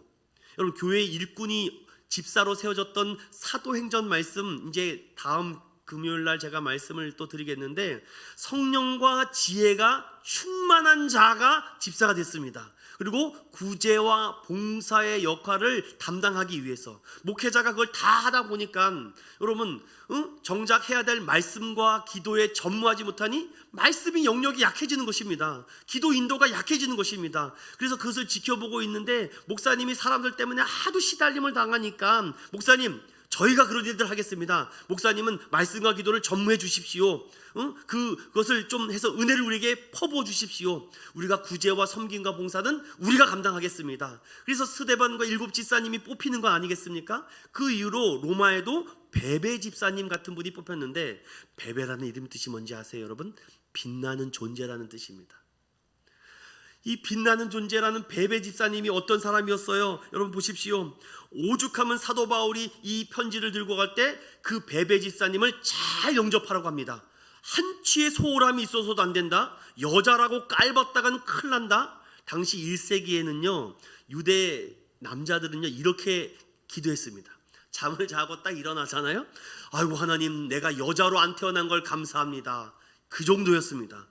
여러분 교회의 일꾼이 집사로 세워졌던 사도행전 말씀, 이제 다음 금요일날 제가 말씀을 또 드리겠는데, 성령과 지혜가 충만한 자가 집사가 됐습니다. 그리고 구제와 봉사의 역할을 담당하기 위해서 목회자가 그걸 다 하다 보니까 여러분 정작 해야 될 말씀과 기도에 전무하지 못하니 말씀이 영역이 약해지는 것입니다. 기도 인도가 약해지는 것입니다. 그래서 그것을 지켜보고 있는데 목사님이 사람들 때문에 하도 시달림을 당하니까 목사님 저희가 그런 일들 하겠습니다. 목사님은 말씀과 기도를 전무해 주십시오. 그것을 좀 해서 은혜를 우리에게 퍼부어 주십시오. 우리가 구제와 섬김과 봉사는 우리가 감당하겠습니다. 그래서 스데반과 7 집사님이 뽑히는 거 아니겠습니까? 그 이후로 로마에도 베베 집사님 같은 분이 뽑혔는데, 베베라는 이름 뜻이 뭔지 아세요 여러분? 빛나는 존재라는 뜻입니다. 이 빛나는 존재라는 베베 집사님이 어떤 사람이었어요? 여러분 보십시오. 오죽하면 사도 바울이 이 편지를 들고 갈 때 그 베베 집사님을 잘 영접하라고 합니다. 한치의 소홀함이 있어서도 안 된다. 여자라고 깔봤다간 큰일 난다. 당시 1세기에는요 유대 남자들은요 이렇게 기도했습니다. 잠을 자고 딱 일어나잖아요. 아이고 하나님, 내가 여자로 안 태어난 걸 감사합니다. 그 정도였습니다.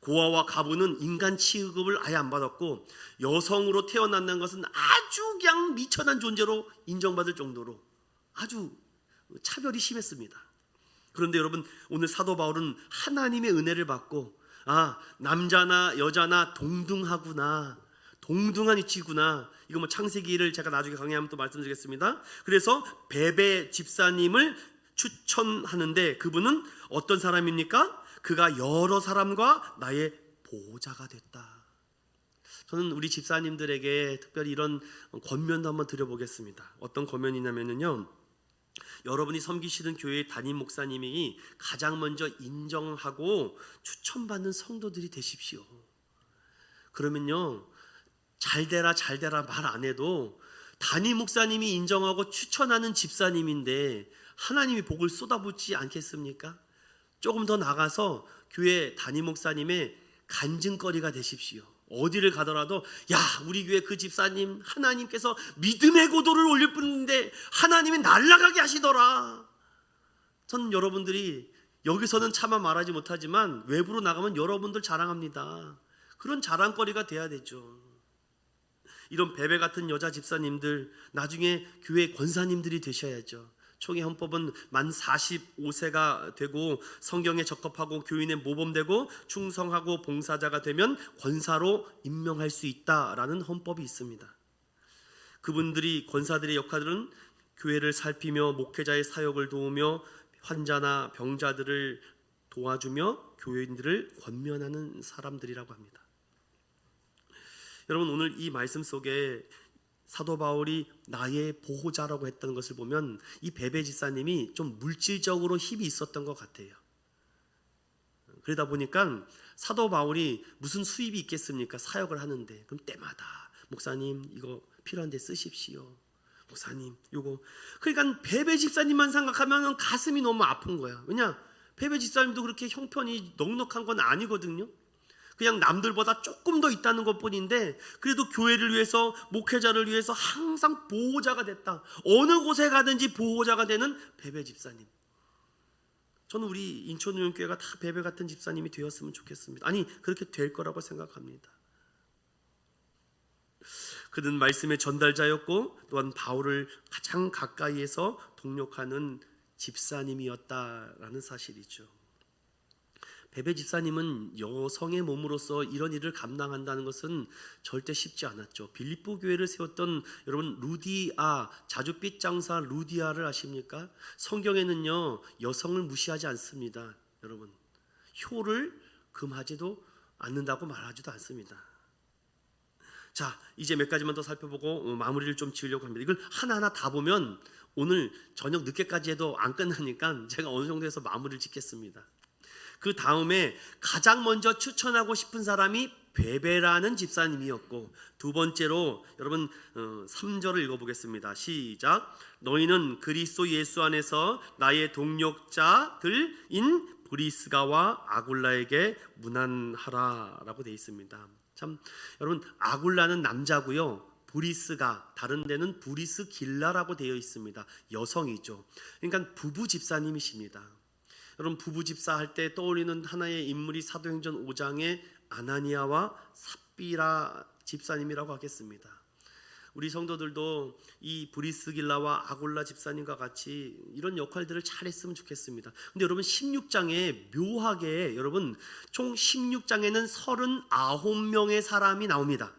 고아와 가부는 인간 취급을 아예 안 받았고, 여성으로 태어난다는 것은 아주 그냥 미천한 존재로 인정받을 정도로 아주 차별이 심했습니다. 그런데 여러분, 오늘 사도 바울은 하나님의 은혜를 받고, 남자나 여자나 동등하구나, 동등한 위치구나, 이거 뭐 창세기를 제가 나중에 강의하면 또 말씀드리겠습니다. 그래서 베베 집사님을 추천하는데, 그분은 어떤 사람입니까? 그가 여러 사람과 나의 보호자가 됐다. 저는 우리 집사님들에게 특별히 이런 권면도 한번 드려보겠습니다. 어떤 권면이냐면요, 여러분이 섬기시는 교회의 담임 목사님이 가장 먼저 인정하고 추천받는 성도들이 되십시오. 그러면요, 잘되라 말 안 해도 담임 목사님이 인정하고 추천하는 집사님인데 하나님이 복을 쏟아붓지 않겠습니까? 조금 더 나가서 교회 담임 목사님의 간증거리가 되십시오. 어디를 가더라도 우리 교회 그 집사님 하나님께서 믿음의 고도를 올릴 뿐인데 하나님이 날아가게 하시더라. 전 여러분들이 여기서는 차마 말하지 못하지만 외부로 나가면 여러분들 자랑합니다. 그런 자랑거리가 돼야 되죠. 이런 베베 같은 여자 집사님들 나중에 교회 권사님들이 되셔야죠. 총회 헌법은 만 45세가 되고 성경에 적합하고 교인의 모범되고 충성하고 봉사자가 되면 권사로 임명할 수 있다라는 헌법이 있습니다. 그분들이, 권사들의 역할은 교회를 살피며 목회자의 사역을 도우며 환자나 병자들을 도와주며 교인들을 권면하는 사람들이라고 합니다. 여러분, 오늘 이 말씀 속에 사도 바울이 나의 보호자라고 했던 것을 보면 이 베베 집사님이 좀 물질적으로 힘이 있었던 것 같아요. 그러다 보니까 사도 바울이 무슨 수입이 있겠습니까? 사역을 하는데. 그럼 때마다 목사님 이거 필요한데 쓰십시오. 목사님 요거. 그러니까 베베 집사님만 생각하면 가슴이 너무 아픈 거야. 왜냐? 베베 집사님도 그렇게 형편이 넉넉한 건 아니거든요. 그냥 남들보다 조금 더 있다는 것뿐인데 그래도 교회를 위해서, 목회자를 위해서 항상 보호자가 됐다. 어느 곳에 가든지 보호자가 되는 베베 집사님. 저는 우리 인천우영교회가 다 베베 같은 집사님이 되었으면 좋겠습니다. 아니, 그렇게 될 거라고 생각합니다. 그는 말씀의 전달자였고 또한 바울을 가장 가까이에서 동력하는 집사님이었다라는 사실이죠. 베베 집사님은 여성의 몸으로서 이런 일을 감당한다는 것은 절대 쉽지 않았죠. 빌립보 교회를 세웠던 여러분 루디아, 자줏빛 장사 루디아를 아십니까? 성경에는요 여성을 무시하지 않습니다. 여러분, 효를 금하지도 않는다고 말하지도 않습니다. 자, 이제 몇 가지만 더 살펴보고 마무리를 좀 지으려고 합니다. 이걸 하나하나 다 보면 오늘 저녁 늦게까지 해도 안 끝나니까 제가 어느 정도 해서 마무리를 짓겠습니다. 그 다음에 가장 먼저 추천하고 싶은 사람이 베베라는 집사님이었고, 두 번째로 여러분 3절을 읽어보겠습니다. 시작. 너희는 그리스도 예수 안에서 나의 동력자들인 브리스가와 아굴라에게 문안하라 라고 되어 있습니다. 참, 여러분, 아굴라는 남자고요, 브리스가 다른 데는 브리스길라라고 되어 있습니다. 여성이죠. 그러니까 부부 집사님이십니다. 여러분, 부부 집사 할 때 떠올리는 하나의 인물이 사도행전 5장의 아나니아와 삽비라 집사님이라고 하겠습니다. 우리 성도들도 이 브리스길라와 아굴라 집사님과 같이 이런 역할들을 잘했으면 좋겠습니다. 근데 여러분 16장에 묘하게 여러분 총 16장에는 39명의 사람이 나옵니다.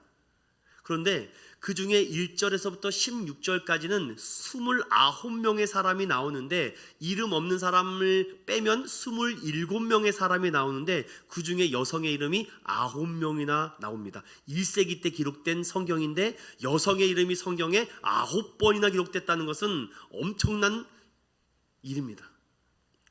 그런데 그 중에 1절에서부터 16절까지는 29명의 사람이 나오는데 이름 없는 사람을 빼면 27명의 사람이 나오는데 그 중에 여성의 이름이 9명이나 나옵니다. 1세기 때 기록된 성경인데 여성의 이름이 성경에 9번이나 기록됐다는 것은 엄청난 일입니다.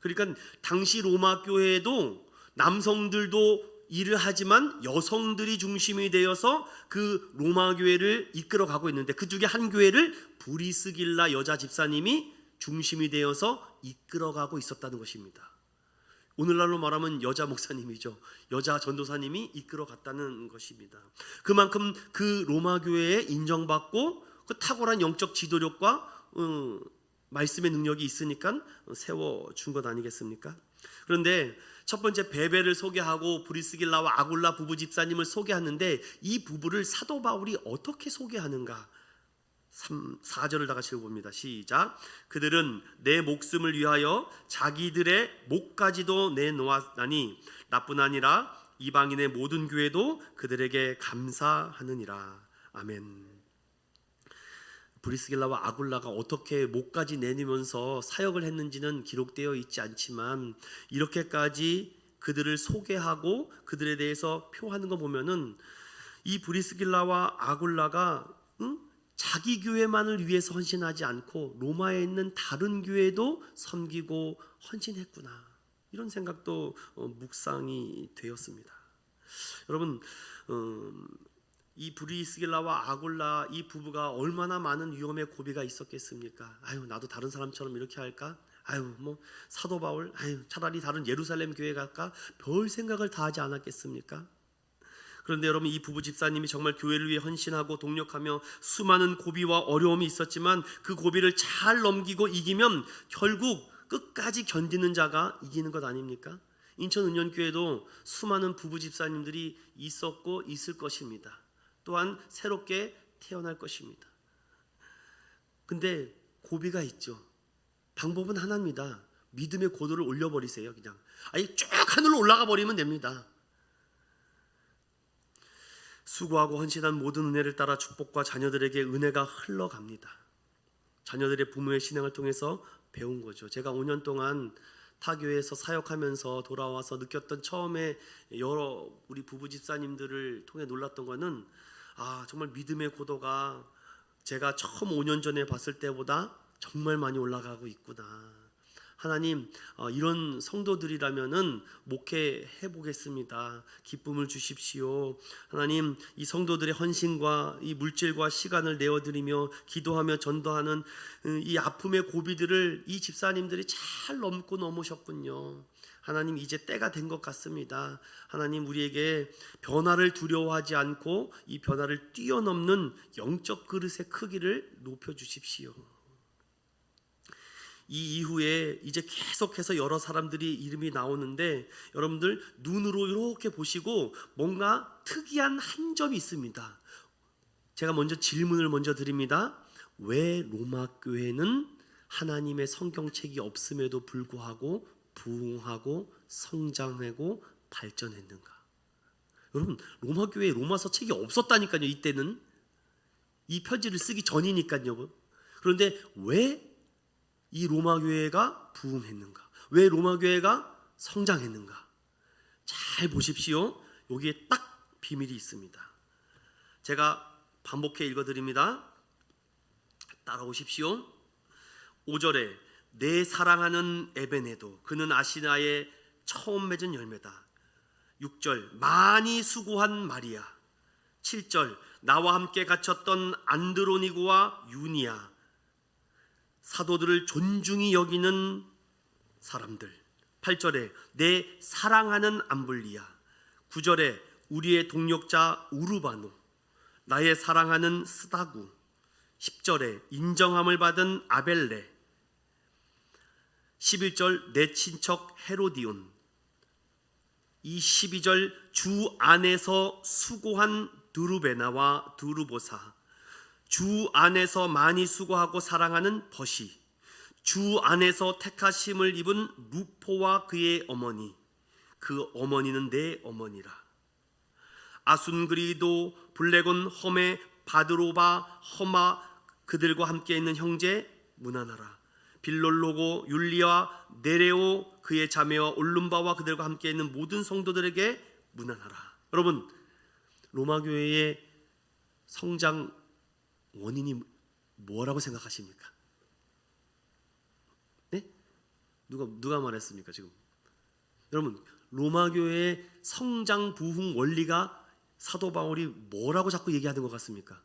그러니까 당시 로마 교회에도 남성들도 일을 하지만 여성들이 중심이 되어서 그 로마 교회를 이끌어 가고 있는데 그 중에 한 교회를 브리스길라 여자 집사님이 중심이 되어서 이끌어 가고 있었다는 것입니다. 오늘날로 말하면 여자 목사님이죠. 여자 전도사님이 이끌어 갔다는 것입니다. 그만큼 그 로마 교회에 인정받고 그 탁월한 영적 지도력과 말씀의 능력이 있으니까 세워준 것 아니겠습니까? 그런데 첫 번째 베베를 소개하고 브리스길라와 아굴라 부부 집사님을 소개하는데 이 부부를 사도 바울이 어떻게 소개하는가? 4절을 다 같이 읽어봅니다. 시작. 그들은 내 목숨을 위하여 자기들의 목까지도 내놓았나니 나뿐 아니라 이방인의 모든 교회도 그들에게 감사하느니라. 아멘. 브리스길라와 아굴라가 어떻게 목까지 내밀면서 사역을 했는지는 기록되어 있지 않지만 이렇게까지 그들을 소개하고 그들에 대해서 표하는 거 보면은 이 브리스길라와 아굴라가 자기 교회만을 위해서 헌신하지 않고 로마에 있는 다른 교회도 섬기고 헌신했구나, 이런 생각도 묵상이 되었습니다. 여러분, 이 브리스길라와 아굴라 이 부부가 얼마나 많은 위험의 고비가 있었겠습니까? 아유, 나도 다른 사람처럼 이렇게 할까? 아유, 뭐 사도 바울, 아유, 차라리 다른 예루살렘 교회 갈까? 별 생각을 다 하지 않았겠습니까? 그런데 여러분, 이 부부 집사님이 정말 교회를 위해 헌신하고 동력하며 수많은 고비와 어려움이 있었지만 그 고비를 잘 넘기고 이기면 결국 끝까지 견디는 자가 이기는 것 아닙니까? 인천은연교회도 수많은 부부 집사님들이 있었고 있을 것입니다. 또한 새롭게 태어날 것입니다. 근데 고비가 있죠. 방법은 하나입니다. 믿음의 고도를 올려버리세요. 그냥 아니 쭉 하늘로 올라가 버리면 됩니다. 수고하고 헌신한 모든 은혜를 따라 축복과 자녀들에게 은혜가 흘러갑니다. 자녀들의 부모의 신앙을 통해서 배운 거죠. 제가 5년 동안 타교회에서 사역하면서 돌아와서 느꼈던 처음에 여러 우리 부부 집사님들을 통해 놀랐던 거는 정말 믿음의 고도가 제가 처음 5년 전에 봤을 때보다 정말 많이 올라가고 있구나. 하나님, 이런 성도들이라면은 목회해 보겠습니다. 기쁨을 주십시오. 하나님, 이 성도들의 헌신과 이 물질과 시간을 내어드리며 기도하며 전도하는 이 아픔의 고비들을 이 집사님들이 잘 넘고 넘으셨군요. 하나님, 이제 때가 된 것 같습니다. 하나님, 우리에게 변화를 두려워하지 않고 이 변화를 뛰어넘는 영적 그릇의 크기를 높여주십시오. 이 이후에 이제 계속해서 여러 사람들이 이름이 나오는데 여러분들 눈으로 이렇게 보시고 뭔가 특이한 한 점이 있습니다. 제가 먼저 질문을 먼저 드립니다. 왜 로마 교회는 하나님의 성경책이 없음에도 불구하고 부흥하고 성장하고 발전했는가? 여러분, 로마 교회에 로마서 책이 없었다니까요. 이때는 이 편지를 쓰기 전이니까요. 그런데 왜 이 로마 교회가 부흥했는가? 왜 로마 교회가 성장했는가? 잘 보십시오. 여기에 딱 비밀이 있습니다. 제가 반복해 읽어드립니다. 따라오십시오. 5절에 내 사랑하는 에베네도 그는 아시나의 처음 맺은 열매다. 6절 많이 수고한 마리아. 7절 나와 함께 갇혔던 안드로니고와 유니아. 사도들을 존중히 여기는 사람들. 8절에 내 사랑하는 암블리아. 9절에 우리의 동력자 우르바노. 나의 사랑하는 스다구. 10절에 인정함을 받은 아벨레. 11절 내 친척 헤로디온. 이 12절 주 안에서 수고한 두루베나와 두루보사, 주 안에서 많이 수고하고 사랑하는 버시, 주 안에서 택하심을 입은 루포와 그의 어머니, 그 어머니는 내 어머니라. 아순그리도, 블레곤, 험에, 바드로바, 험아, 그들과 함께 있는 형제 문안하라. 빌롤로고, 율리와 네레오, 그의 자매와 올룸바와 그들과 함께 있는 모든 성도들에게 문안하라. 여러분, 로마교회의 성장 원인이 뭐라고 생각하십니까? 네? 누가 말했습니까 지금? 여러분, 로마교회의 성장 부흥 원리가 사도 바울이 뭐라고 자꾸 얘기하는 것 같습니까?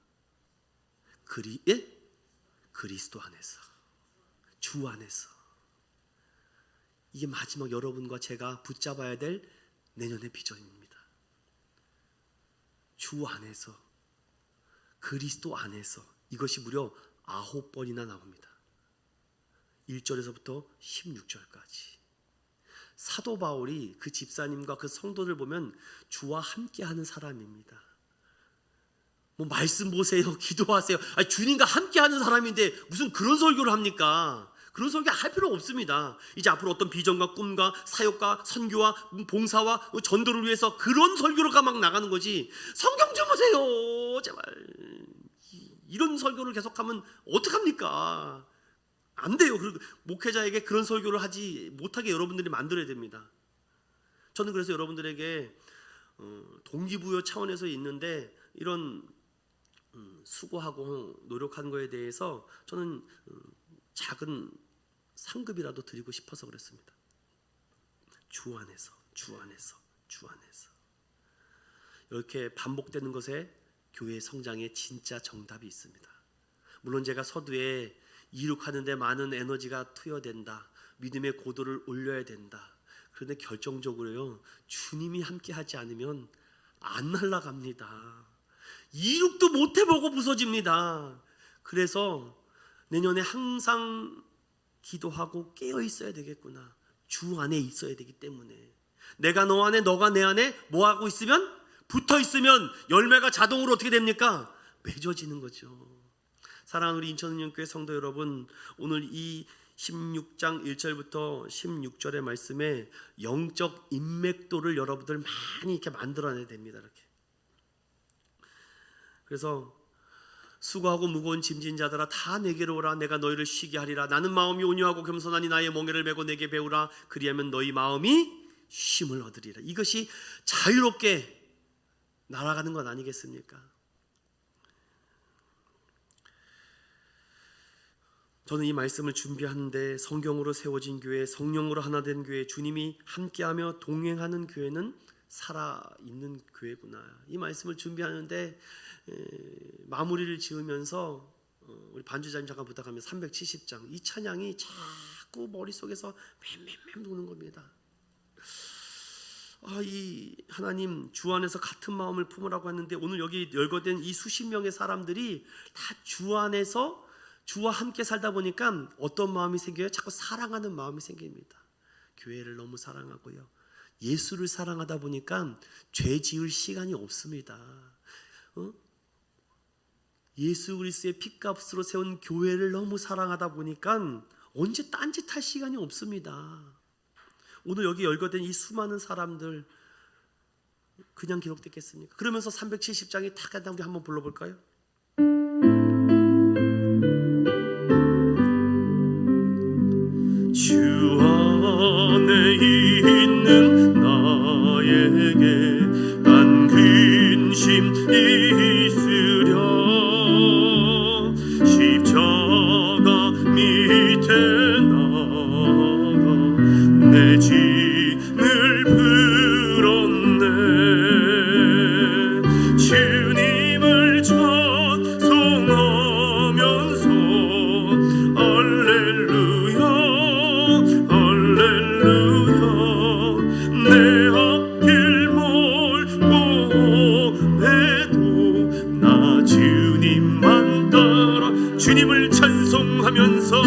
그리스도 안에서, 주 안에서. 이게 마지막 여러분과 제가 붙잡아야 될 내년의 비전입니다. 주 안에서, 그리스도 안에서. 이것이 무려 9번이나 나옵니다. 1절에서부터 16절까지. 사도 바울이 그 집사님과 그 성도들 보면 주와 함께하는 사람입니다. 뭐 말씀 보세요, 기도하세요. 아니, 주님과 함께하는 사람인데 무슨 그런 설교를 합니까? 그런 설교 할 필요 없습니다. 이제 앞으로 어떤 비전과 꿈과 사역과 선교와 봉사와 전도를 위해서 그런 설교가 막 나가는 거지. 성경 좀 보세요, 제발. 이런 설교를 계속하면 어떡합니까? 안 돼요. 목회자에게 그런 설교를 하지 못하게 여러분들이 만들어야 됩니다. 저는 그래서 여러분들에게 동기부여 차원에서 있는데 이런 수고하고 노력한 거에 대해서 저는 작은 상급이라도 드리고 싶어서 그랬습니다. 주 안에서, 주 안에서, 주 안에서. 이렇게 반복되는 것에 교회의 성장에 진짜 정답이 있습니다. 물론 제가 서두에 이룩하는 데 많은 에너지가 투여된다, 믿음의 고도를 올려야 된다. 그런데 결정적으로요, 주님이 함께 하지 않으면 안 날아갑니다. 이룩도 못 해보고 부서집니다. 그래서 내년에 항상 기도하고 깨어 있어야 되겠구나. 주 안에 있어야 되기 때문에. 내가 너 안에, 너가 내 안에 뭐 하고 있으면, 붙어 있으면 열매가 자동으로 어떻게 됩니까? 맺어지는 거죠. 사랑하는 우리 인천은영교회 성도 여러분, 오늘 이 16장 1절부터 16절의 말씀에 영적 인맥도를 여러분들 많이 이렇게 만들어내야 됩니다. 이렇게. 그래서 수고하고 무거운 짐진 자들아 다 내게로 오라. 내가 너희를 쉬게 하리라. 나는 마음이 온유하고 겸손하니 나의 멍에를 메고 내게 배우라. 그리하면 너희 마음이 쉼을 얻으리라. 이것이 자유롭게 날아가는 건 아니겠습니까? 저는 이 말씀을 준비하는데 성경으로 세워진 교회, 성령으로 하나 된 교회, 주님이 함께하며 동행하는 교회는 살아있는 교회구나. 이 말씀을 준비하는데 마무리를 지으면서 우리 반주자님 잠깐 부탁하면 370장 이 찬양이 자꾸 머릿속에서 맴맴맴 도는 겁니다. 이 하나님 주 안에서 같은 마음을 품으라고 했는데 오늘 여기 열거된 이 수십 명의 사람들이 다 주 안에서 주와 함께 살다 보니까 어떤 마음이 생겨요? 자꾸 사랑하는 마음이 생깁니다. 교회를 너무 사랑하고요, 예수를 사랑하다 보니까 죄 지을 시간이 없습니다. 예수 그리스도의 핏값으로 세운 교회를 너무 사랑하다 보니까 언제 딴짓할 시간이 없습니다. 오늘 여기 열거된 이 수많은 사람들 그냥 기록됐겠습니까? 그러면서 370장이 다 간다. 우리 한번 불러볼까요? 주 안에 있는 나에게 난 근심 있으랴. 십자가 밑에 나가 내 짐을 풀었네. 주님을 찬송하면서 할렐루야 할렐루야. 내 앞길 멀고 해도 나 주님만 따라 주님을 찬송하면서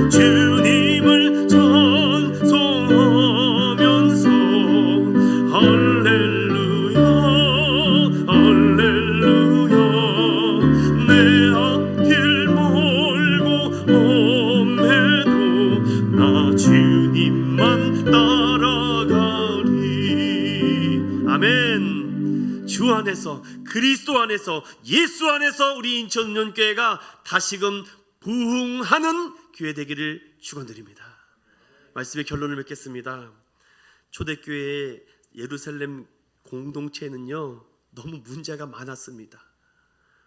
주님을 찬송하면서 할렐루야 할렐루야. 아멘. 주 안에서, 그리스도 안에서, 예수 안에서 우리 인천운전교회가 다시금 부흥하는 교회 되기를 축원드립니다. 말씀의 결론을 맺겠습니다. 초대교회의 예루살렘 공동체는요, 너무 문제가 많았습니다.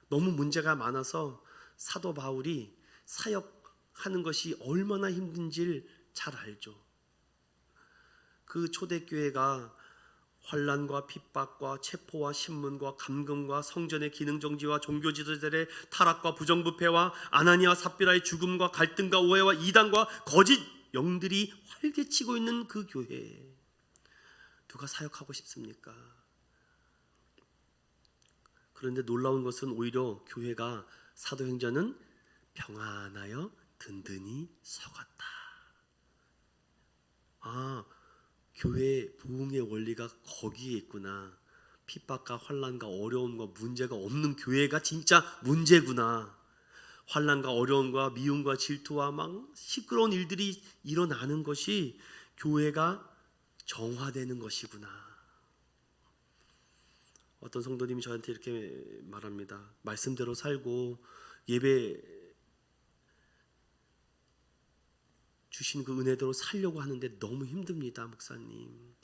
너무 문제가 많아서 사도 바울이 사역하는 것이 얼마나 힘든지를 잘 알죠. 그 초대교회가 환난과 핍박과 체포와 신문과 감금과 성전의 기능 정지와 종교 지도자들의 타락과 부정부패와 아나니아와 삽비라의 죽음과 갈등과 오해와 이단과 거짓 영들이 활개치고 있는 그 교회에 누가 사역하고 싶습니까? 그런데 놀라운 것은 오히려 교회가 사도행전은 평안하여 든든히 서갔다. 교회의 부흥의 원리가 거기에 있구나. 핍박과 환난과 어려움과 문제가 없는 교회가 진짜 문제구나. 환난과 어려움과 미움과 질투와 막 시끄러운 일들이 일어나는 것이 교회가 정화되는 것이구나. 어떤 성도님이 저한테 이렇게 말합니다. 말씀대로 살고 예배 주신 그 은혜대로 살려고 하는데 너무 힘듭니다, 목사님.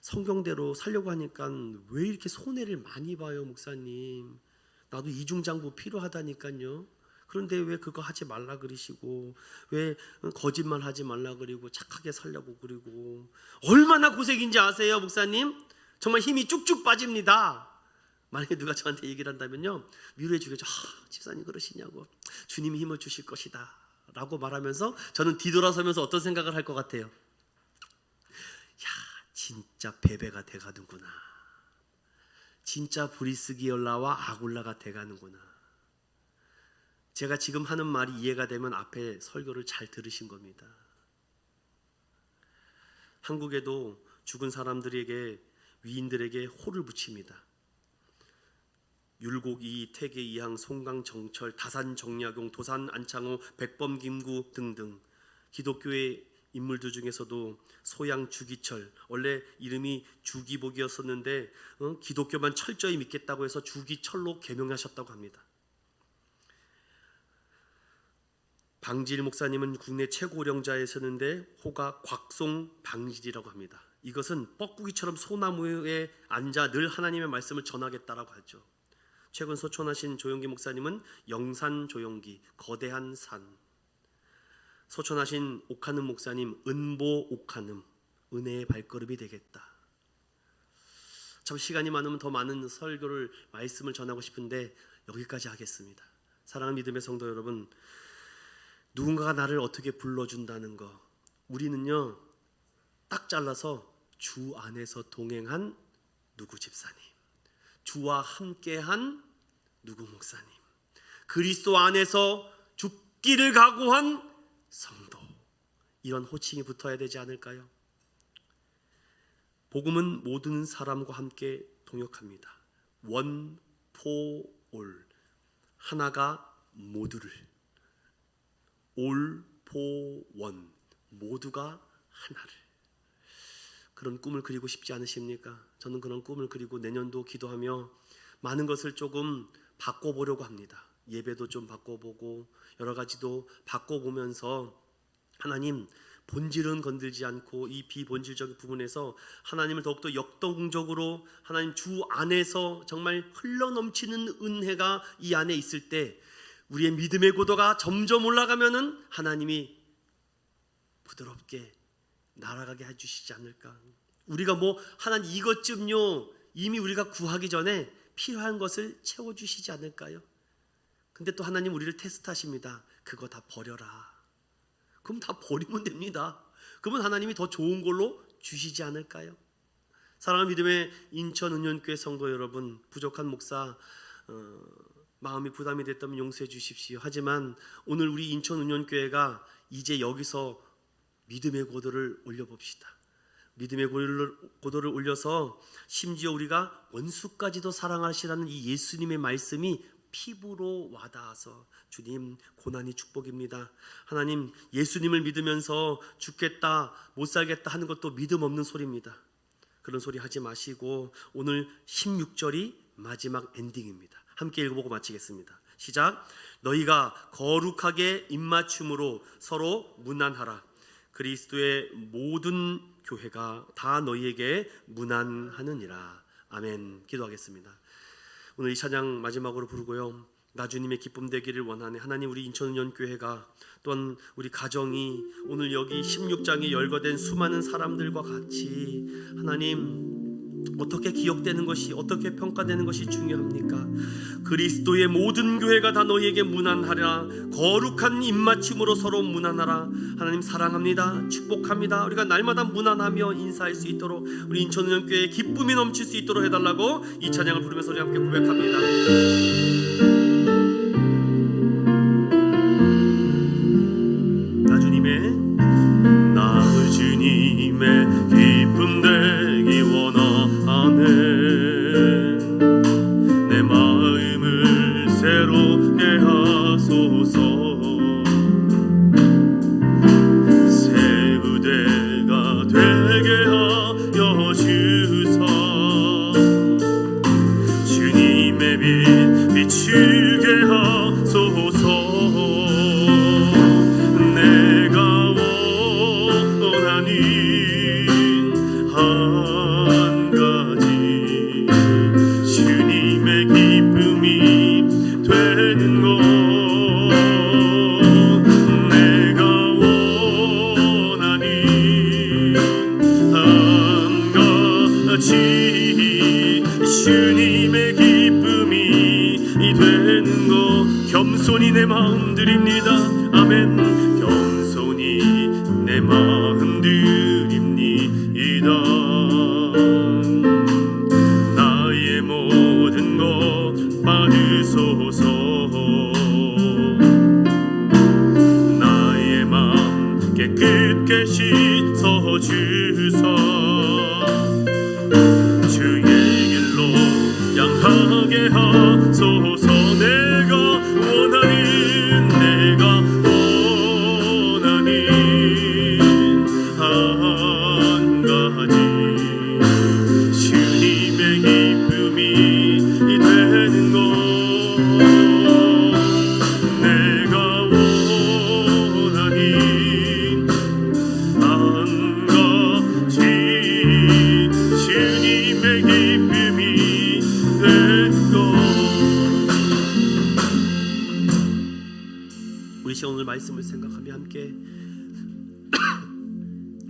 성경대로 살려고 하니까 왜 이렇게 손해를 많이 봐요, 목사님. 나도 이중장부 필요하다니까요. 그런데 왜 그거 하지 말라 그러시고, 왜 거짓말 하지 말라 그러고, 착하게 살려고 그러고. 얼마나 고생인지 아세요, 목사님? 정말 힘이 쭉쭉 빠집니다. 만약에 누가 저한테 얘기를 한다면요, 위로해 주겠죠. 집사님 그러시냐고. 주님이 힘을 주실 것이다 라고 말하면서 저는 뒤돌아서면서 어떤 생각을 할 것 같아요? 야, 진짜 베베가 돼가는구나. 진짜 브리스기올라와 아굴라가 돼가는구나. 제가 지금 하는 말이 이해가 되면 앞에 설교를 잘 들으신 겁니다. 한국에도 죽은 사람들에게, 위인들에게 호를 붙입니다. 율곡이, 태계이항, 송강, 정철, 다산, 정약용, 도산, 안창호, 백범, 김구 등등 기독교의 인물들 중에서도 소양, 주기철, 원래 이름이 주기복이었었는데 기독교만 철저히 믿겠다고 해서 주기철로 개명하셨다고 합니다. 방질 목사님은 국내 최고령자였었는데 호가 곽송 방질이라고 합니다. 이것은 뻐꾸기처럼 소나무에 앉아 늘 하나님의 말씀을 전하겠다라고 하죠. 최근 소천하신 조용기 목사님은 영산 조용기, 거대한 산. 소천하신 옥하는 목사님, 은보 옥하는, 은혜의 발걸음이 되겠다. 참 시간이 많으면 더 많은 설교를, 말씀을 전하고 싶은데 여기까지 하겠습니다. 사랑하는 믿음의 성도 여러분, 누군가가 나를 어떻게 불러준다는 거, 우리는요 딱 잘라서 주 안에서 동행한 누구 집사님, 주와 함께한 누구 목사님, 그리스도 안에서 죽기를 각오한 성도, 이런 호칭이 붙어야 되지 않을까요? 복음은 모든 사람과 함께 동역합니다. 원, 포, 올, 하나가 모두를, 올, 포, 원, 모두가 하나를. 그런 꿈을 그리고 싶지 않으십니까? 저는 그런 꿈을 그리고 내년도 기도하며 많은 것을 조금 바꿔보려고 합니다. 예배도 좀 바꿔보고 여러 가지도 바꿔보면서 하나님, 본질은 건들지 않고 이 비본질적인 부분에서 하나님을 더욱더 역동적으로, 하나님 주 안에서 정말 흘러넘치는 은혜가 이 안에 있을 때 우리의 믿음의 고도가 점점 올라가면은 하나님이 부드럽게 날아가게 해주시지 않을까. 우리가 뭐 하나님 이것쯤요 이미 우리가 구하기 전에 필요한 것을 채워주시지 않을까요? 근데 또 하나님 우리를 테스트하십니다. 그거 다 버려라. 그럼 다 버리면 됩니다. 그러면 하나님이 더 좋은 걸로 주시지 않을까요? 사랑하는 믿음의 인천은연교회 성도 여러분, 부족한 목사 마음이 부담이 됐다면 용서해 주십시오. 하지만 오늘 우리 인천은연교회가 이제 여기서 믿음의 고도를 올려봅시다. 믿음의 고도를 올려서 심지어 우리가 원수까지도 사랑하시라는 이 예수님의 말씀이 피부로 와닿아서, 주님 고난이 축복입니다. 하나님, 예수님을 믿으면서 죽겠다 못 살겠다 하는 것도 믿음 없는 소리입니다. 그런 소리 하지 마시고 오늘 16절이 마지막 엔딩입니다. 함께 읽어보고 마치겠습니다. 시작. 너희가 거룩하게 입맞춤으로 서로 문안하라. 그리스도의 모든 교회가 다 너희에게 문안하느니라. 아멘. 기도하겠습니다. 오늘 이 찬양 마지막으로 부르고요, 나주님의 기쁨 되기를 원하는 하나님, 우리 인천은연교회가 또한 우리 가정이 오늘 여기 16장에 열거된 수많은 사람들과 같이 하나님, 어떻게 기억되는 것이, 어떻게 평가되는 것이 중요합니까? 그리스도의 모든 교회가 다 너희에게 문안하라. 거룩한 입맞춤으로 서로 문안하라. 하나님 사랑합니다. 축복합니다. 우리가 날마다 문안하며 인사할 수 있도록, 우리 인천은연교회에 기쁨이 넘칠 수 있도록 해달라고 이 찬양을 부르면서 우리 함께 고백합니다. 나주님의 기쁨 되기 원하네. 내 마음을 새롭게 하소서. 새 부대가 되게 하여 주사. 주님의 빛 비추게 하소서. 주님의 기쁨이 되는 것, 겸손히 내 마음 드립니다. 아멘. 겸손히 내 마음 드립니다. 나의 모든 것 받으소서. 나의 마음 깨끗게 씻어주사. 향하게 하소서. 내가 원하는 한 가지, 주님의 기쁨이 되는 것. 내가 원하는 한 가지, 주님의 기쁨이. 우리 시간 오늘 말씀을 생각하며 함께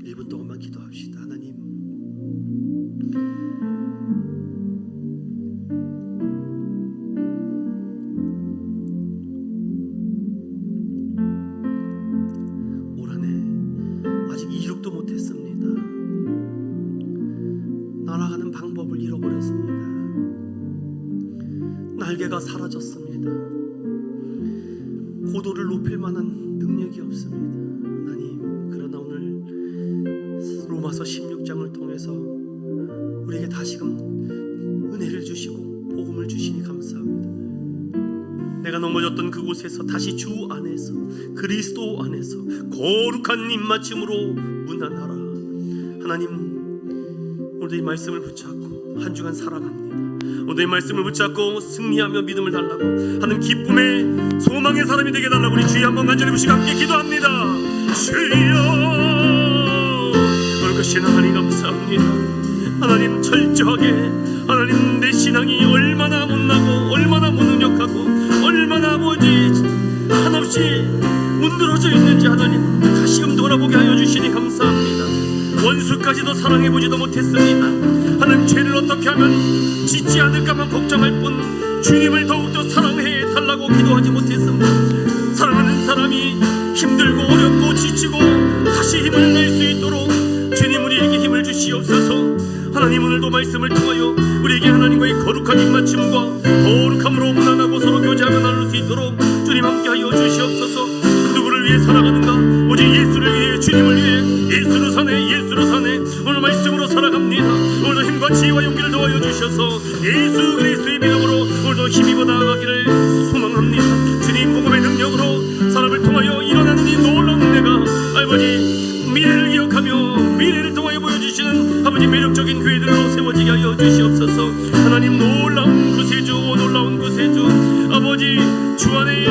1분 동안만 기도합시다. 하나님, 올 한 해 아직 이륙도 못했습니다. 날아가는 방법을 잃어버렸습니다. 날개가 사라졌습니다. 고도를 높일 만한 능력이 없습니다. 하나님, 그러나 오늘 로마서 16장을 통해서 우리에게 다시금 은혜를 주시고 복음을 주시니 감사합니다. 내가 넘어졌던 그곳에서 다시 주 안에서, 그리스도 안에서 거룩한 입맞춤으로 문안하라. 하나님, 오늘 이 말씀을 붙잡고 한 주간 살아갑니다. 오늘 이 말씀을 붙잡고 승리하며 믿음을 달라고 하는 기쁨의 소망의 사람이 되게 달라고 우리 주여 한번 간절히 부시고 함께 기도합니다. 주여, 거룩하신 하나님 감사합니다. 하나님, 철저하게 하나님, 내 신앙이 얼마나 못나고 얼마나 무능력하고 얼마나 아버지 한없이 문드러져 있는지 하나님 다시금 돌아보게 하여 주시니 감사합니다. 원수까지도 사랑해보지도 못했습니다. 하나님, 죄를 어떻게 하면 짓지 않을까만 걱정할 뿐 주님을 더욱더 사랑해 달라고 기도하지 못했습니다. 사랑하는 사람이 힘들고 어렵고 지치고 다시 힘을 낼 수 있도록 주님 우리에게 힘을 주시옵소서. 하나님, 오늘도 말씀을 통하여 우리에게 하나님과의 거룩한 입맞춤과 거룩함으로 문안하고 서로 교제하며 나눌 수 있도록 주님 함께하여 주시옵소서. 누구를 위해 살아가는가? 오직 예수를 위해, 주님을 위해. 예수로 사네, 예수로 사네. 오늘 말씀으로 살아갑니다. 오늘도 힘과 지혜와 용기를 도와여 주셔서 예수 그리스도의 믿음으로 오늘도 힘입어 나아가기를 소망합니다. 주님 복음의 능력으로 사람을 통하여 일어나는 이 놀라운 은혜가 아버지 미래를 기억하며 미래를 통하여 보여주시는 아버지 아버지 매력적인 교회들로 세워지게 하여 주시옵소서. 하나님 놀라운 구세주, 놀라운 구세주, 아버지 주 안에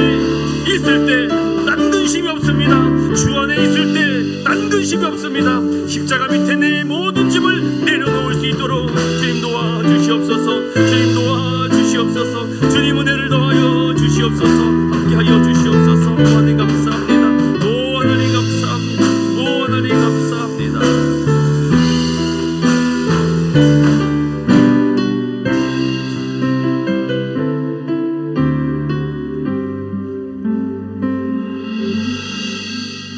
있을 때 딴 근심이 없습니다. 주 안에 있을 때 딴 근심이 없습니다. 십자가 밑에 내 모든 짐을 내려놓을 수 있도록 주님 도와주시옵소서. 주님 도와주시옵소서. 주님 은혜를 더하여 주시옵소서. 함께하여 주시옵소서. 하나님 감사합니다. 오 하나님 감사합니다. 오 하나님 감사합니다.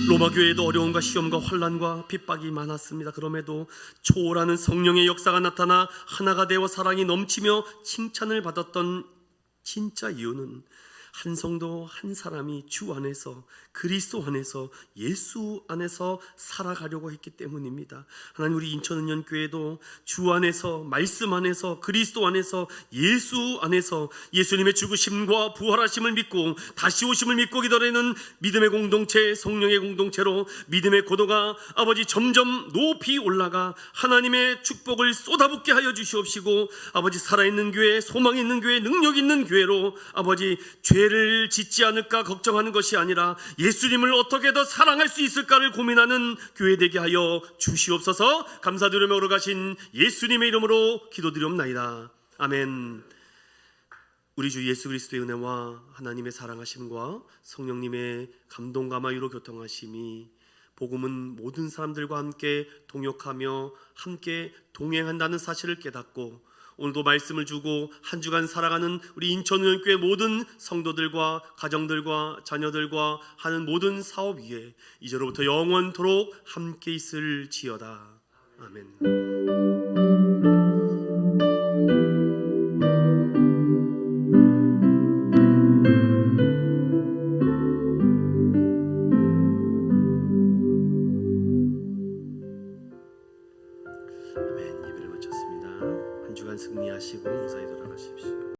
로마 교회에도 어려움과 시험과 환난과 핍박이 많았습니다. 그럼에도 초월하는 성령의 역사가 나타나 하나가 되어 사랑이 넘치며 칭찬을 받았던 진짜 이유는 한 성도 한 사람이 주 안에서, 그리스도 안에서, 예수 안에서 살아가려고 했기 때문입니다. 하나님, 우리 인천은연교회도 주 안에서, 말씀 안에서, 그리스도 안에서, 예수 안에서 예수님의 죽으심과 부활하심을 믿고 다시 오심을 믿고 기다리는 믿음의 공동체, 성령의 공동체로 믿음의 고도가 아버지 점점 높이 올라가 하나님의 축복을 쏟아붓게 하여 주시옵시고, 아버지 살아있는 교회, 소망 있는 교회, 능력 있는 교회로 아버지 죄를 짓지 않을까 걱정하는 것이 아니라 예수님을 어떻게 더 사랑할 수 있을까를 고민하는 교회 되게 하여 주시옵소서. 감사드리며 오르가신 예수님의 이름으로 기도드리옵나이다. 아멘. 우리 주 예수 그리스도의 은혜와 하나님의 사랑하심과 성령님의 감동 감화유로 교통하심이, 복음은 모든 사람들과 함께 동역하며 함께 동행한다는 사실을 깨닫고 오늘도 말씀을 주고 한 주간 살아가는 우리 인천의원교회 모든 성도들과 가정들과 자녀들과 하는 모든 사업 위에 이제로부터 영원토록 함께 있을지어다. 아멘.